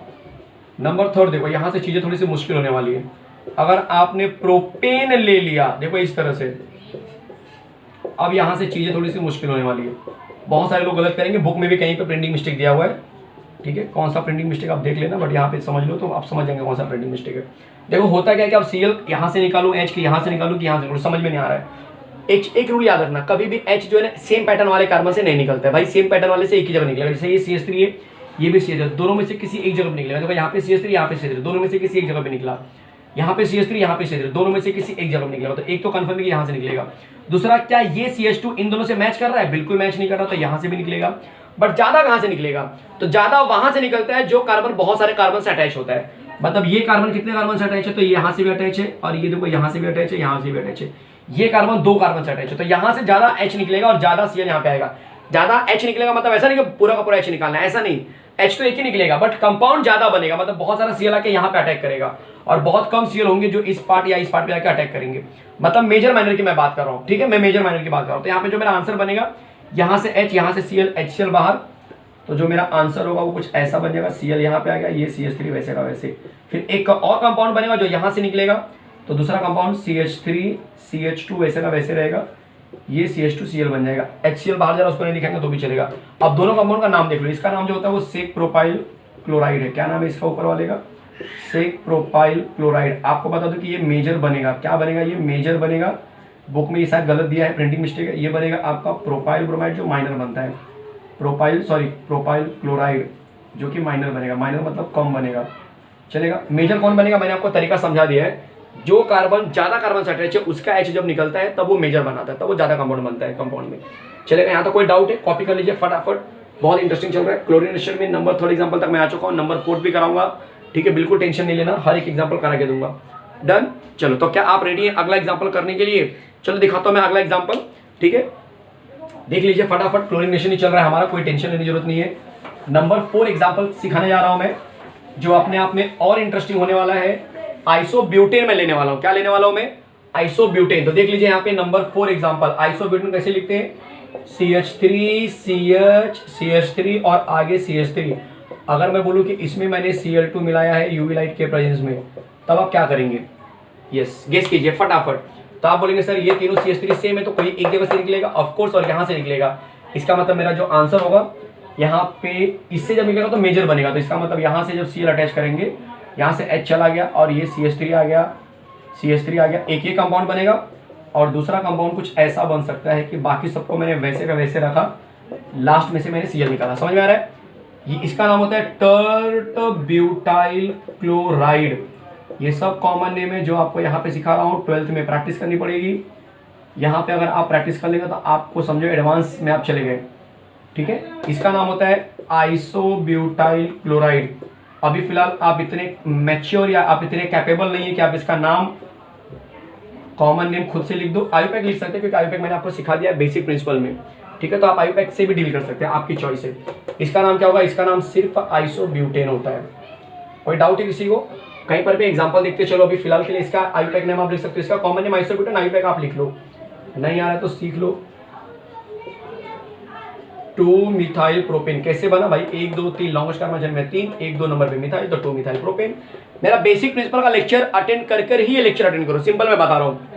नंबर थर्ड देखो, यहाँ से चीज़ें थोड़ी सी मुश्किल होने वाली है। अगर आपने प्रोपेन ले लिया, देखो इस तरह से, अब यहाँ से चीज़ें थोड़ी सी मुश्किल होने वाली है। बहुत सारे लोग गलत करेंगे, बुक में भी कहीं पे प्रिंटिंग मिस्टेक दिया हुआ है, ठीक है, कौन सा प्रिंटिंग मिस्टेक आप देख लेना, बट यहाँ पे समझ लो तो आप समझ जाएंगे कौन सा प्रिंटिंग मिस्टेक है। देखो होता क्या है कि आप Cl यहाँ से निकालो, H की यहाँ से निकालो कि यहाँ से निकालो, समझ में नहीं आ रहा है। एक रूल याद रखना, कभी भी H जो है ना सेम पैटर्न वाले कार्बन से नहीं निकलता है भाई, सेम पैटर्न वाले से एक ही जगह निकलेगा। जैसे ये CH3 है, ये भी CH3, दोनों में से किसी एक जगह पे निकलेगा। देखो यहाँ पे CH3, यहाँ पे CH3, दोनों में से किसी एक जगह पे निकला। यहाँ पे CH3, यहाँ पे CH3, दोनों में से किसी एक जगह पे निकलेगा। तो एक तो कंफर्म है कि यहाँ से निकलेगा। दूसरा, क्या ये CH2 इन दोनों से मैच कर रहा है? बिल्कुल मैच नहीं कर रहा, तो यहाँ से भी निकलेगा। बट ज्यादा कहाँ से निकलेगा? तो ज्यादा वहां से निकलता है जो कार्बन बहुत सारे कार्बन से अटैच होता है। मतलब ये कार्बन कितने कार्बन से अटैच है? तो यहाँ से भी अटैच है, और ये देखो यहाँ से भी अटैच है, यहाँ से भी अटैच है। ये कार्बन 2 कार्बन से अटैच है, तो यहाँ से ज्यादा H निकलेगा और ज्यादा Cl यहाँ पे आएगा। ज्यादा H निकलेगा मतलब ऐसा नहीं कि पूरा का पूरा H निकालना है, ऐसा नहीं। H तो एक ही निकलेगा, बट कंपाउंड ज्यादा बनेगा, मतलब बहुत सारा Cl आके यहाँ पे अटैक करेगा, और बहुत कम Cl होंगे जो इस पार्ट या इस पार्ट पे आके अटैक करेंगे। मतलब मेजर माइनर की मैं बात कर रहा हूँ, ठीक है, मैं मेजर माइनर की बात कर रहा हूँ। तो यहाँ पे जो मेरा आंसर बनेगा, यहाँ से H, यहाँ से Cl, HCl बाहर, तो जो मेरा आंसर होगा वो कुछ ऐसा बन जाएगा। Cl यहाँ पे आ गया, ये CH3 वैसे का वैसे। फिर एक और कंपाउंड बनेगा जो यहाँ से निकलेगा, तो दूसरा कंपाउंड CH3 CH2 वैसे का वैसे रहेगा, ये CH2 Cl बन जाएगा। HCl बाहर जरा उसको नहीं दिखाएंगे तो भी चलेगा। अब दोनों कंपाउंड का नाम देख लो। इसका नाम जो होता है वो सेक प्रोपाइल क्लोराइड है। क्या नाम है इसका ऊपर वाले का? सेक प्रोपाइल क्लोराइड। आपको बता दो कि ये मेजर बनेगा। क्या बनेगा? ये मेजर बनेगा। बुक में ये शायद गलत दिया है, प्रिंटिंग मिस्टेक है। ये बनेगा आपका प्रोपाइल ब्रोमाइड जो माइनर बनता है, प्रोपाइल क्लोराइड जो कि माइनर बनेगा। माइनर मतलब कम बनेगा, चलेगा। मेजर कौन बनेगा? मैंने आपको तरीका समझा दिया है। जो कार्बन ज्यादा कार्बन से अटैच है उसका H जब निकलता है तब वो मेजर बनाता है, तब वो ज्यादा कंपाउंड बनता है कंपाउंड में। चलेगा? यहाँ तो कोई डाउट है? कॉपी कर लीजिए फटाफट, बहुत इंटरेस्टिंग चल रहा है। क्लोरीनेशन में नंबर 3 एग्जाम्पल तक मैं आ चुका हूँ, नंबर 4 भी कराऊंगा, ठीक है, बिल्कुल टेंशन नहीं लेना, हर एक एग्जाम्पल करा के दूंगा। डन? चलो, तो क्या आप रेडी हैं अगला एग्जाम्पल करने के लिए? चलो दिखाता हूँ मैं अगला एग्जाम्पल, ठीक है, देख लीजिए फटाफट। क्लोरीनेशन ही चल रहा है हमारा, कोई टेंशन लेने की जरूरत नहीं है। नंबर 4 एग्जाम्पल सिखाने जा रहा हूं मैं, जो अपने आप में और इंटरेस्टिंग होने वाला है। आइसोब्यूटेन में लेने वाला हूं। क्या लेने वाला हूं मैं? आइसोब्यूटेन। तो देख लीजिए यहाँ पे नंबर 4 एग्जाम्पल। आइसोब्यूटेन कैसे लिखते हैं? CH3 CH CH3 और आगे CH3। अगर मैं बोलूं कि इसमें मैंने Cl2 मिलाया है यूवी लाइट के प्रेजेंस में, तब आप क्या करेंगे? यस, गेस कीजिए फटाफट। तो आप बोलेंगे सर ये तीनों CH3 सेम है, तो कोई एक जगह से निकलेगा, ऑफकोर्स, और यहाँ से निकलेगा। इसका मतलब मेरा जो आंसर होगा यहाँ पे इससे जब निकलेगा तो मेजर बनेगा। तो इसका मतलब यहाँ से जब Cl अटैच करेंगे, यहाँ से H चला गया और ये CH3 आ गया, CH3 आ गया, एक ये कंपाउंड बनेगा। और दूसरा कंपाउंड कुछ ऐसा बन सकता है कि बाकी सबको मैंने वैसे का वैसे रखा, लास्ट में से मैंने Cl निकाला। समझ में आ रहा है? ये इसका नाम होता है टर्ट ब्यूटाइल क्लोराइड। ये सब कॉमन नेम है जो आपको यहाँ पे सिखा रहा हूँ, 12th में प्रैक्टिस करनी पड़ेगी। यहाँ पे अगर आप प्रैक्टिस कर लेंगे तो आपको समझो एडवांस में आप चले गए, ठीक है। इसका नाम होता है आइसोब्यूटाइल क्लोराइड। अभी फिलहाल आप इतने मैच्योर या आप इतने कैपेबल नहीं है कि आप इसका नाम कॉमन नेम खुद से लिख दो। आयुपैक लिख सकते हैं क्योंकि आयुपैक मैंने आपको सिखा दिया है बेसिक प्रिंसिपल में, ठीक है। तो आप आयुपैक से भी डील कर सकते हैं, आपकी चॉइस है। इसका नाम क्या होगा? इसका नाम सिर्फ आइसोब्यूटेन होता है। कोई डाउट है किसी को? कहीं पर भी एग्जांपल देखते चलो। अभी फिलहाल के लिए इसका आयुपैक नेम आप लिख सकते हो, इसका कॉमन नेम आइसोब्यूटेन, आयुपैक आप लिख लो। नहीं आ रहा है तो सीख लो। 2 मिथाइल प्रोपेन कैसे बना भाई? 1 2 3 लॉन्गेस्ट कार्बन में 3, 1 2 नंबर पे मिथाइल, तो 2 मिथाइल प्रोपेन। मेरा बेसिक प्रिंसिपल का लेक्चर अटेंड कर ही ये लेक्चर अटेंड करो, सिंपल मैं बता रहा हूँ।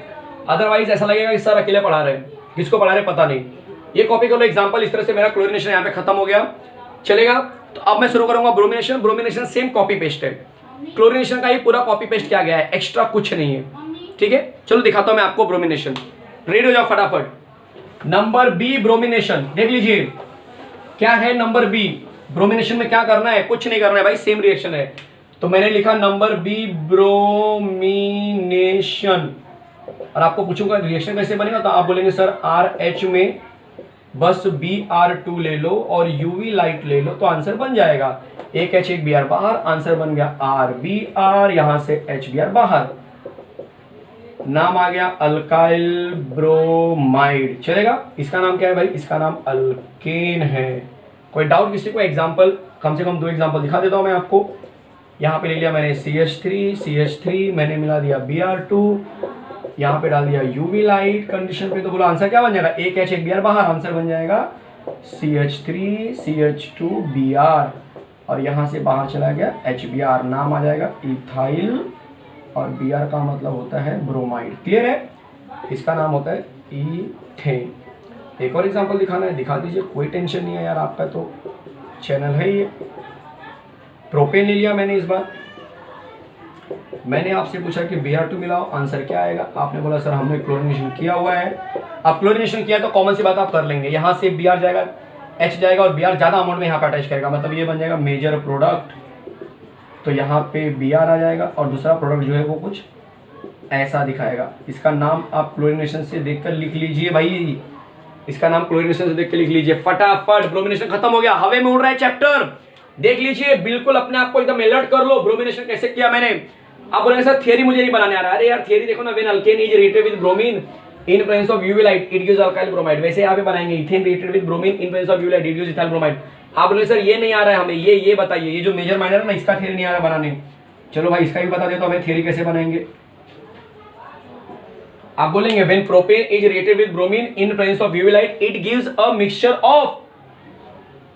अदरवाइज ऐसा लगेगा कि सर अकेले पढ़ा रहे हैं, किसको पढ़ा रहे पता नहीं। ये कॉपी कर लो एग्जाम्पल। इस तरह से मेरा क्लोरीनेशन यहाँ पे खत्म हो गया, चलेगा। तो अब मैं शुरू करूंगा bromination. Bromination same copy paste है, क्लोरीनेशन का ही पूरा कॉपी पेस्ट किया गया है, एक्स्ट्रा कुछ नहीं है, ठीक है। चलो दिखाता हूं मैं आपको ब्रोमिनेशन। रेडी हो जाओ फटाफट। नंबर बी ब्रोमिनेशन, देख लीजिए क्या है नंबर बी। ब्रोमिनेशन में क्या करना है? कुछ नहीं करना है भाई, सेम रिएक्शन है। तो मैंने लिखा नंबर बी ब्रोमिनेशन। और आपको पूछूंगा रिएक्शन कैसे बनेगा, तो आप बोलेंगे सर RH में बस Br2 ले लो और यूवी लाइट ले लो तो आंसर बन जाएगा। एक H एक Br बाहर, आंसर बन गया RBr, यहां से HBr बाहर, नाम आ गया अल्काइल ब्रोमाइड। चलेगा? इसका नाम क्या है भाई? इसका नाम अल्केन है। कोई डाउट किसी को? एग्जाम्पल कम से कम 2 एग्जाम्पल दिखा देता हूं मैं आपको। यहाँ पे ले लिया मैंने CH3 मैंने मिला दिया Br2, यहाँ पे डाल दिया UV लाइट कंडीशन पे, तो बोलो आंसर क्या बन जाएगा? एक H एक Br बाहर, आंसर बन जाएगा CH3 CH2 Br, और यहाँ से बाहर चला गया HBr, नाम आ जाएगा इथाइल, और Br का मतलब होता है ब्रोमाइड। क्लियर है? इसका नाम होता है ईथेन। एक और एग्जांपल दिखाना है, दिखा दीजिए, कोई टेंशन नहीं है यार, आपका तो चैनल है ये। प्रोपेन ले लिया मैंने इस बार। मैंने आपसे पूछा कि Br2 मिलाओ, आंसर क्या आएगा? आपने बोला सर हमने क्लोरीनेशन किया हुआ है। अब क्लोरीनेशन किया तो कॉमन सी बात आप कर लेंगे, यहाँ से Br जाएगा, H जाएगा, और Br ज़्यादा अमाउंट में यहाँ पे अटैच करेगा, मतलब ये बन जाएगा मेजर प्रोडक्ट। तो यहाँ पे Br आ जाएगा, और दूसरा प्रोडक्ट जो है वो कुछ ऐसा दिखाएगा। इसका नाम आप क्लोरीनेशन से देखकर लिख लीजिए भाई, इसका नाम क्लोरीनेशन से देख के लिख लीजिए फटाफट। ब्रोमिनेशन खत्म हो गया, हवे में उड़ रहा है चैप्टर, देख लीजिए, बिल्कुल अपने आप को एकदम अलर्ट कर लो। ब्रोमिनेशन कैसे किया मैंने? आप बोलेंगे सर थियरी मुझे नहीं बनाने आ रहा है। अरे यार थियरी देखो ना, when alkane is reacted with bromine in presence of UV light it gives alkyl bromide. वैसे यहाँ पे बनाएंगे ethane reacted with bromine in presence of UV light it gives ethyl bromide. आप बोले सर ये नहीं आ रहा है हमें, ये बताइए, ये जो मेजर माइनर है ना, इसका थियरी नहीं आ रहा बनाने। चलो भाई इसका भी बता देता हूं हमें थियरी कैसे बनाएंगे। आप बोलेंगे when propane is reacted with bromine in presence of UV light it gives a mixture of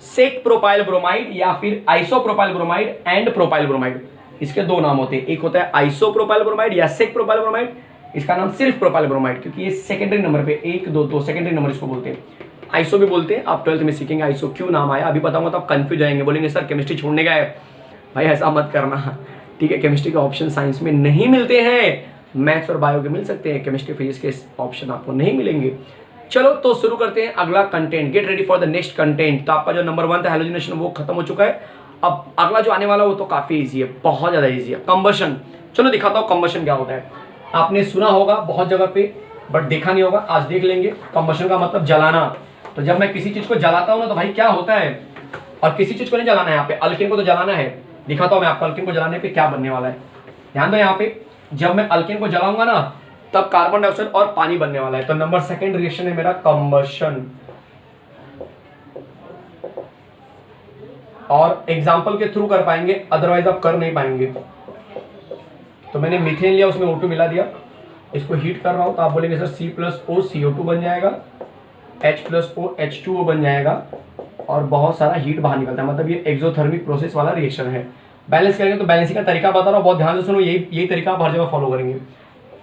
sec propyl bromide या फिर isopropyl bromide and propyl bromide. इसके 2 नाम होते हैं, एक होता है आइसोप्रोपाइल ब्रोमाइड या सेक प्रोपाइल ब्रोमाइड, इसका नाम सिर्फ प्रोपाइल ब्रोमाइड, क्योंकि ये सेकेंडरी नंबर पे 1 2 2 सेकेंडरी नंबर इसको बोलते हैं। आइसो भी बोलते हैं, आप 12th में सीखेंगे आइसो क्यों नाम आया, अभी बताऊंगा तो आप कंफ्यूज जाएंगे, बोलेंगे सर केमिस्ट्री छोड़ने का है। भाई ऐसा मत करना, ठीक है? केमिस्ट्री के ऑप्शन साइंस में नहीं मिलते हैं, मैथ्स और बायो के मिल सकते हैं, केमिस्ट्री फिजिक्स के ऑप्शन आपको नहीं मिलेंगे। चलो तो शुरू करते हैं अगला content. Gate ready for the next content. तो आपका जो नंबर 1 था हैलोजिनेशन वो खत्म हो चुका है। अब अगला जो आने वाला वो तो काफी इजी है, बहुत ज्यादा इजी है, कंबशन। चलो दिखाता हूँ कंबशन क्या होता है। आपने सुना होगा बहुत जगह पे, बट देखा नहीं होगा, आज देख लेंगे। कंबशन का मतलब जलाना। तो जब मैं किसी चीज को जलाता हूँ ना तो भाई क्या होता है, और किसी चीज को नहीं जलाना है, यहाँ पे अल्केन को तो जलाना है। दिखाता हूँ मैं आपको अल्केन को जलाने पे क्या बनने वाला है। ध्यान दो, यहाँ पे जब मैं अल्केन को जलाऊंगा ना तब कार्बन डाइऑक्साइड और पानी बनने वाला है। तो नंबर 2 रिएक्शन है मेरा कंबशन। और एग्जाम्पल के थ्रू कर पाएंगे, अदरवाइज आप कर नहीं पाएंगे। तो मैंने मीथेन लिया, उसमें O2 मिला दिया, इसको हीट कर रहा हूं, तो आप बोलेंगे सर C+O CO2 बन जाएगा, H+O H2O बन जाएगा, और बहुत सारा हीट बाहर निकलता है। मतलब ये एक्सोथर्मिक प्रोसेस वाला रिएक्शन है। बैलेंस करेंगे तो बैलेंसिंग का तरीका बता रहा हूँ, बहुत ध्यान से सुनो, यही तरीका आप हर जगह फॉलो करेंगे।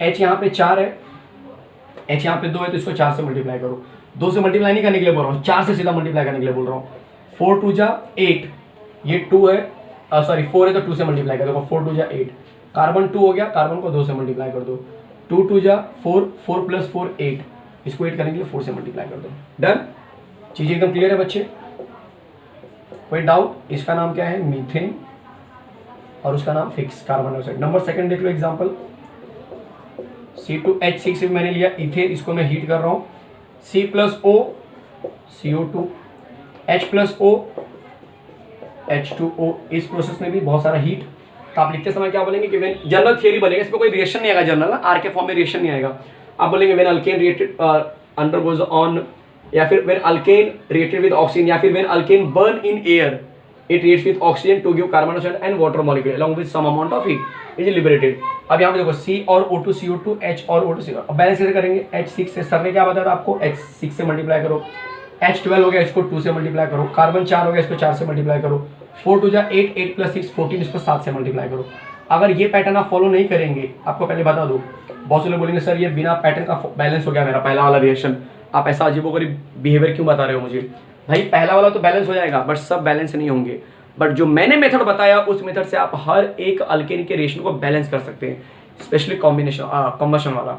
H यहाँ पे 4 है, H यहाँ पे 2 है, तो इसको 4 से मल्टीप्लाई करो। 2 से मल्टीप्लाई नहीं करने के लिए बोल रहा हूँ, 4 से सीधा मल्टीप्लाई करने के लिए बोल रहा हूँ। 4 2 जा 8, ये 2 है, सॉरी 4 है तो 2 से मल्टीप्लाई कर दो। 4 2 जा 8, कार्बन 2 हो गया, कार्बन को 2 से मल्टीप्लाई कर दो। 2 2 जा 4, 4 + 4 8, इसको 8 करने के लिए 4 से मल्टीप्लाई कर दो। डन, चीज़ एकदम क्लियर है बच्चे? कोई डाउट? इसका नाम क्या है? मीथेन, और उसका नाम फिक्स कार्बन डाइऑक्साइड। नंबर 2 देख लो एग्जाम्पल। C2H6 भी मैंने लिया, इथेन, इसको मैं हीट कर रहा हूँ। C+O CO2, H+O H2O, इस प्रोसेस में भी बहुत सारा हीट। तो आप लिखते समय क्या बोलेंगे कि व्हेन, जनरल थियरी बनेगा, इसमें कोई रिएक्शन नहीं आएगा, जनरल आर के फॉर्म में रिएक्शन नहीं आएगा। आप बोलेंगे when alkane reacted undergoes on, या फिर when alkane reacted with oxygen, या फिर when alkane burn in air it reacts with oxygen to give carbon dioxide and water molecule along with some amount of heat is liberated। अब यहाँ पे देखो C और O2 CO2, H और O2 CO2। अब balance कैसे करेंगे? H6 से, सर ने क्या बताया था आपको? H6 से मल्टीप्लाई करो। H12 हो गया, इसको 2 से मल्टीप्लाई करो। कार्बन 4 हो गया, इसको 4 से मल्टीप्लाई करो। 4 2 जा 8, 8 + 6 14, इसको 7 से मल्टीप्लाई करो। अगर ये पैटर्न आप फॉलो नहीं करेंगे, आपको पहले बता दो, बहुत से लोग बोलेंगे सर ये बिना पैटर्न का बैलेंस हो गया मेरा पहला वाला रिएक्शन, आप ऐसा अजीबोगरीब बिहेवियर क्यों बता रहे हो मुझे? भाई पहला वाला तो बैलेंस हो जाएगा, बट सब बैलेंस नहीं होंगे। बट जो मैंने मेथड बताया उस मेथड से आप हर एक अल्केन के रेशियो को बैलेंस कर सकते हैं, स्पेशली कॉम्बिनेशन कंबशन वाला।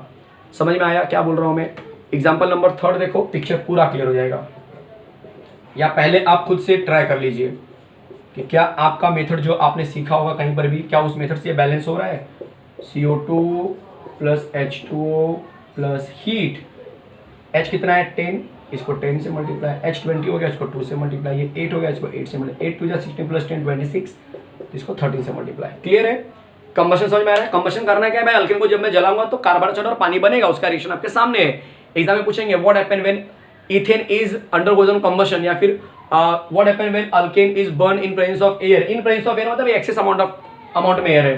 समझ में आया क्या बोल रहा हूँ मैं? एग्जाम्पल नंबर 3 देखो, पिक्चर पूरा क्लियर हो जाएगा। या पहले आप खुद से ट्राई कर लीजिए कि क्या आपका मेथड जो आपने सीखा होगा कहीं पर भी, क्या उस मेथड से बैलेंस हो रहा है? CO2 + H2O + हीट, H कितना है 10, इसको 10 से मल्टीप्लाई, H20 हो गया, इसको 2 से मल्टीप्लाई, ये 8 हो गया, इसको 8 से मल्टीप्लाई, 8 2 16 प्लस 10 26, इसको 13 से मल्टीप्लाई। क्लियर है? कंबशन समझ में आ रहा है? कंबशन करना क्या है भाई, अल्केन को जब मैं जलाऊंगा तो कार्बन डाइऑक्साइड और पानी बनेगा, उसका रिएक्शन आपके सामने है। एग्जाम में पूछेंगे what happen when ethane is undergoes on combustion, या फिर what happen when alkane is burn in presence of air. In presence of air मतलब एक्सेस अमाउंट में एयर है,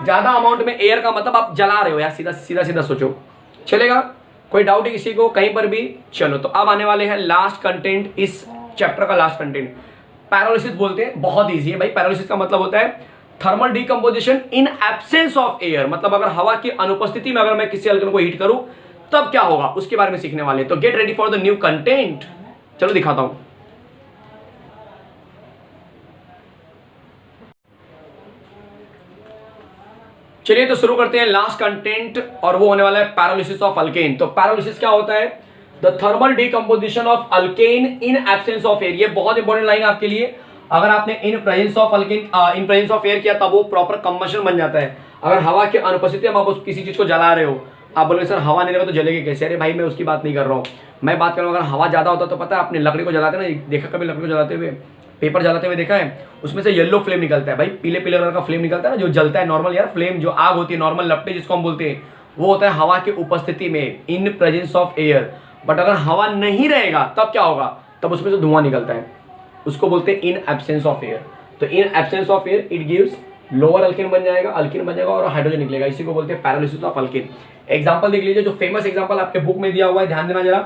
ज्यादा अमाउंट में एयर का मतलब आप जला रहे हो यार, सीधा सीधा सीधा सोचो। चलेगा? कोई डाउट है किसी को कहीं पर भी? चलो तो अब आने वाले हैं लास्ट कंटेंट, इस चैप्टर का लास्ट कंटेंट, पैरालिसिस बोलते हैं। बहुत ईजी है भाई। पैरालिसिस का मतलब होता है thermal decomposition in absence of air, मतलब अगर हवा की अनुपस्थिति में अगर मैं किसी अल्केन को हीट करूं तब क्या होगा, उसके बारे में सीखने वाले हैं। तो gate ready for the new content. चलो दिखाता हूं। चलिए तो शुरू करते हैं लास्ट कंटेंट, और वो होने वाला है पैरालिसिस ऑफ अल्केन। तो पैरालिसिस क्या होता है? The thermal decomposition of alkane in absence of air. ये बहुत इंपॉर्टेंट लाइन आपके लिए। अगर आपने इन presence of alkane in presence of air किया तब वो प्रॉपर कंबशन बन जाता है। अगर हवा की अनुपस्थिति में आप किसी चीज को जला रहे हो, आप बोलोगे सर हवा नहीं रहेगा तो जलेगी कैसे? अरे भाई मैं उसकी बात नहीं कर रहा हूँ, मैं बात कर रहा हूँ अगर हवा ज्यादा होता तो पता है आपने लकड़ी को जलाते ना, देखा कभी लकड़ी को जलाते हुए, पेपर जलाते हुए देखा है? उसमें से येलो फ्लेम निकलता है भाई, पीले पीले कलर का फ्लेम निकलता है ना, जो जलता है नॉर्मल यार फ्लेम, जो आग होती है नॉर्मल लपटे जिसको हम बोलते हैं, वो होता है हवा की उपस्थिति में, इन प्रेजेंस ऑफ एयर। बट अगर हवा नहीं रहेगा तब क्या होगा? तब उसमें से धुआं निकलता है, उसको बोलते हैं इन एब्सेंस ऑफ एयर। तो in absence of air it gives lower alkane बन जाएगा, अल्केन बन जाएगा और हाइड्रोजन निकलेगा, इसी को बोलते हैं पैरालिसिस ऑफ अल्केन। एग्जांपल देख लीजिए, जो फेमस एग्जांपल आपके बुक में दिया हुआ है, ध्यान देना जरा।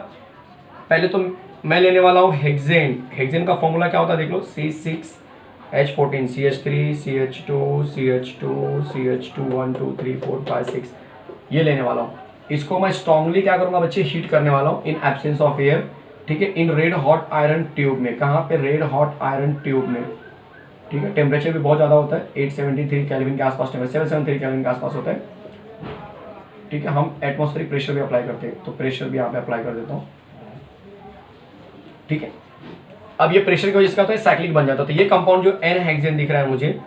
पहले तो मैं लेने वाला हूँ हेक्सेन। हेक्सेन का फॉर्मूला क्या होता है देख लो, C6H14 CH3 CH2 CH2 CH2 1 2 3 4 5 6, ये लेने वाला हूँ। इसको मैं स्ट्रांगली क्या करूँगा बच्चे, हीट करने वाला हूँ इन एब्सेंस ऑफ एयर, ठीक है, in red hot iron tube में। कहाँ पे? रेड हॉट आयरन ट्यूब में, ठीक है। टेम्परेचर भी बहुत ज़्यादा होता है, 873 केल्विन के आसपास, 773 केल्विन के आसपास होता है, ठीक है। हम एटमॉस्फेरिक प्रेशर भी अप्लाई करते हैं, तो प्रेशर भी यहाँ पे अप्लाई कर देता हूँ, ठीक है। अब ये प्रेशर की वजह से क्या होता है, साइक्लिक बन जाता है। तो ये कंपाउंड जो एन हेक्सेन दिख रहा है मुझे,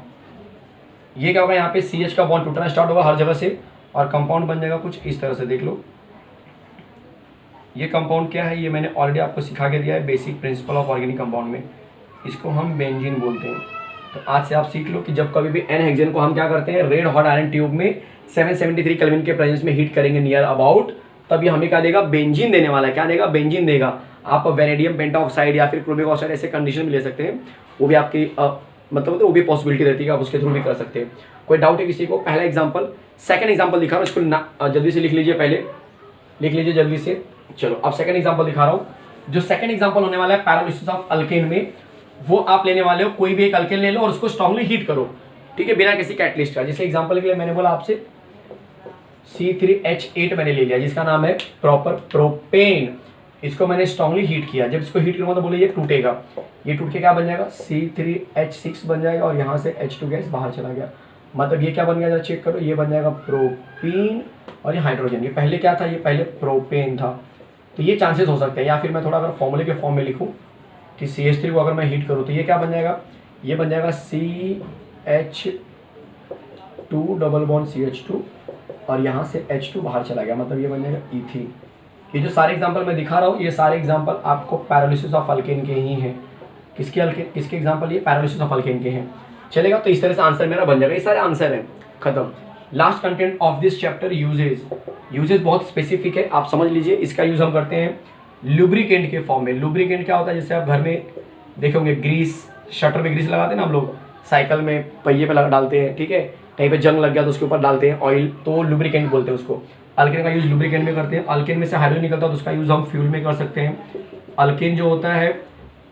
ये क्या होगा, यहाँ पे CH का बॉन्ड टूटना स्टार्ट होगा हर जगह से, और कंपाउंड बन जाएगा कुछ इस तरह से। देख लो ये कंपाउंड क्या है, ये मैंने ऑलरेडी आपको सिखा के दिया है basic principle of organic compound में, इसको हम बेंजीन बोलते हैं। तो आज से आप सीख लो कि जब कभी भी एन हेक्सेन को हम क्या करते हैं, रेड हॉट आयरन ट्यूब में 773 केल्विन के प्रेजेंस में हीट करेंगे नियर अबाउट, तब ये हमें क्या देगा, बेंजीन देने वाला है। क्या देगा? बेंजीन देगा। आप वेनेडियम पेंटाऑक्साइड या फिर क्रोमिक ऑक्साइड ऐसे कंडीशन में ले सकते हैं, वो भी आपकी मतलब वो भी पॉसिबिलिटी रहती है, आप उसके थ्रू भी कर सकते हैं। कोई डाउट है किसी को? पहला एग्जाम्पल, सेकंड एग्जाम्पल दिखा रहा हूँ, इसको जल्दी से लिख लीजिए, पहले लिख लीजिए जल्दी से। चलो अब सेकंड एग्जाम्पल दिखा रहा हूँ। जो सेकंड एग्जाम्पल होने वाला है पैरालिसिस ऑफ अल्केन में, वो आप लेने वाले हो कोई भी एक अल्केन ले लो और उसको स्ट्रांगली हीट करो, ठीक है, बिना किसी कैटलिस्ट का। जैसे एग्जाम्पल के लिए मैंने बोला आपसे C3H8 मैंने ले लिया, जिसका नाम है प्रॉपर प्रोपेन। इसको मैंने स्ट्रांगली हीट किया, जब इसको हीट करूँगा तो बोले ये टूटेगा, ये टूट के क्या बन जाएगा, C3H6 बन जाएगा, और यहाँ से H2 गैस बाहर चला गया। मतलब ये क्या बन गया, जरा चेक करो, ये बन जाएगा प्रोपीन, और ये हाइड्रोजन। ये पहले क्या था, ये पहले प्रोपेन था। तो ये चांसेस हो सकते हैं, या फिर मैं थोड़ा अगर फॉर्मूले के फॉर्म में लिखूँ कि CH3 को अगर मैं हीट करूँ तो ये क्या बन जाएगा, ये बन जाएगा CH2 डबल बॉन्ड CH2, और यहाँ से H2 बाहर चला गया, मतलब ये बन जाएगा इथीन। ये जो सारे एग्जांपल मैं दिखा रहा हूँ, ये सारे एग्जांपल आपको पैरालिसिस ऑफ अल्केन के ही हैं। किसके एग्जांपल? ये पैरालिसिस ऑफ अल्केन के हैं। चलेगा? तो इस तरह से आंसर मेरा बन जाएगा। ये सारे आंसर हैं, खत्म। Last content of this chapter, uses बहुत स्पेसिफिक है, आप समझ लीजिए। इसका यूज हम करते हैं लुब्रिकेंट के फॉर्म में। लुब्रिकेंट क्या होता है, जैसे आप घर में देखोगे ग्रीस, शटर में ग्रीस लगाते हैं ना हम लोग, साइकिल में पहिए पे डालते हैं, ठीक है, कहीं पे जंग लग गया तो उसके ऊपर डालते हैं ऑयल, तो लुब्रिकेंट बोलते हैं उसको। अल्केन का यूज लुब्रिकेंट में करते हैं। अल्केन में से हाइड्रोजन निकलता है तो उसका यूज हम फ्यूल में कर सकते हैं। अल्केन जो होता है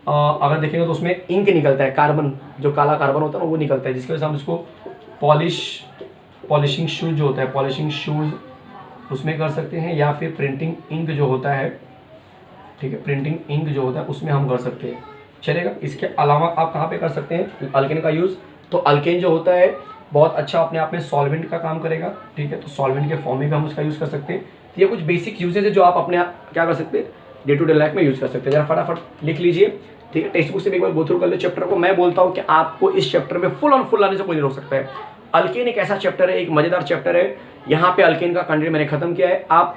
अगर देखेंगे तो उसमें इंक निकलता है, कार्बन, जो काला कार्बन होता है ना वो निकलता है, जिसकी वजह से हम उसको पॉलिशिंग शूज जो होता है, पॉलिशिंग शूज उसमें कर सकते हैं, या फिर प्रिंटिंग इंक जो होता है, ठीक है, प्रिंटिंग इंक जो होता है उसमें हम कर सकते हैं। चलेगा? इसके अलावा आप कहाँ पे कर सकते हैं अल्केन का यूज़? तो अल्केन जो होता है बहुत अच्छा अपने आप में सॉल्वेंट का काम करेगा, ठीक है, तो सॉल्वेंट के फॉर्म में भी हम उसका यूज़ कर सकते हैं। तो ये कुछ बेसिक यूजेज है जो आप अपने क्या कर सकते हैं, डे टू डे लाइफ में यूज़ कर सकते हैं। जरा फटाफट लिख लीजिए, ठीक है, टेक्स्ट बुक से भी एक बार गो थ्रू कर लो चैप्टर को। मैं बोलता हूँ कि आपको इस चैप्टर में फुल ऑन फुल लाने से कोई नहीं रोक सकता है। अल्केन एक ऐसा चैप्टर है, एक मजेदार चैप्टर है। यहाँ पे अल्केन का कंटेंट मैंने खत्म किया है। आप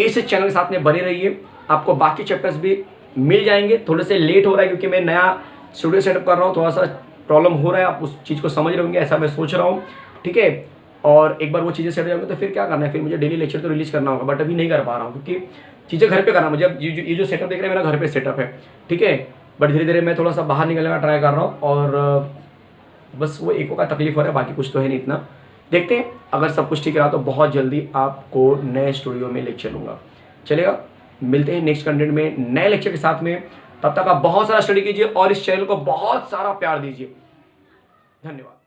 इस चैनल के साथ में बने रहिए, आपको बाकी चैप्टर्स भी मिल जाएंगे। थोड़े से लेट हो रहा है क्योंकि मैं नया स्टूडियो सेटअप कर रहा हूँ, थोड़ा सा प्रॉब्लम हो रहा है, आप उस चीज़ को समझ रहे होंगे, ऐसा मैं सोच रहा हूँ, ठीक है। और एक बार वो चीज़ें सेट हो जाएंगी तो फिर क्या करना है, फिर मुझे डेली लेक्चर तो रिलीज करना होगा, बट अभी नहीं कर पा रहा हूँ क्योंकि चीज़ें घर पे करना मुझे। अब ये जो सेटअप देख रहे हैं मेरा घर पे सेटअप है, ठीक है, बट धीरे धीरे मैं थोड़ा सा बाहर निकलने का ट्राई कर रहा हूँ और बस वो एको का तकलीफ हो रहा है, बाकी कुछ तो है नहीं इतना। देखते हैं अगर सब कुछ ठीक रहा तो बहुत जल्दी आपको नए स्टूडियो में लेक्चर लूँगा, चलेगा। मिलते हैं नेक्स्ट कंटेंट में नए लेक्चर के साथ में, तब तक आप बहुत सारा स्टडी कीजिए और इस चैनल को बहुत सारा प्यार दीजिए। धन्यवाद।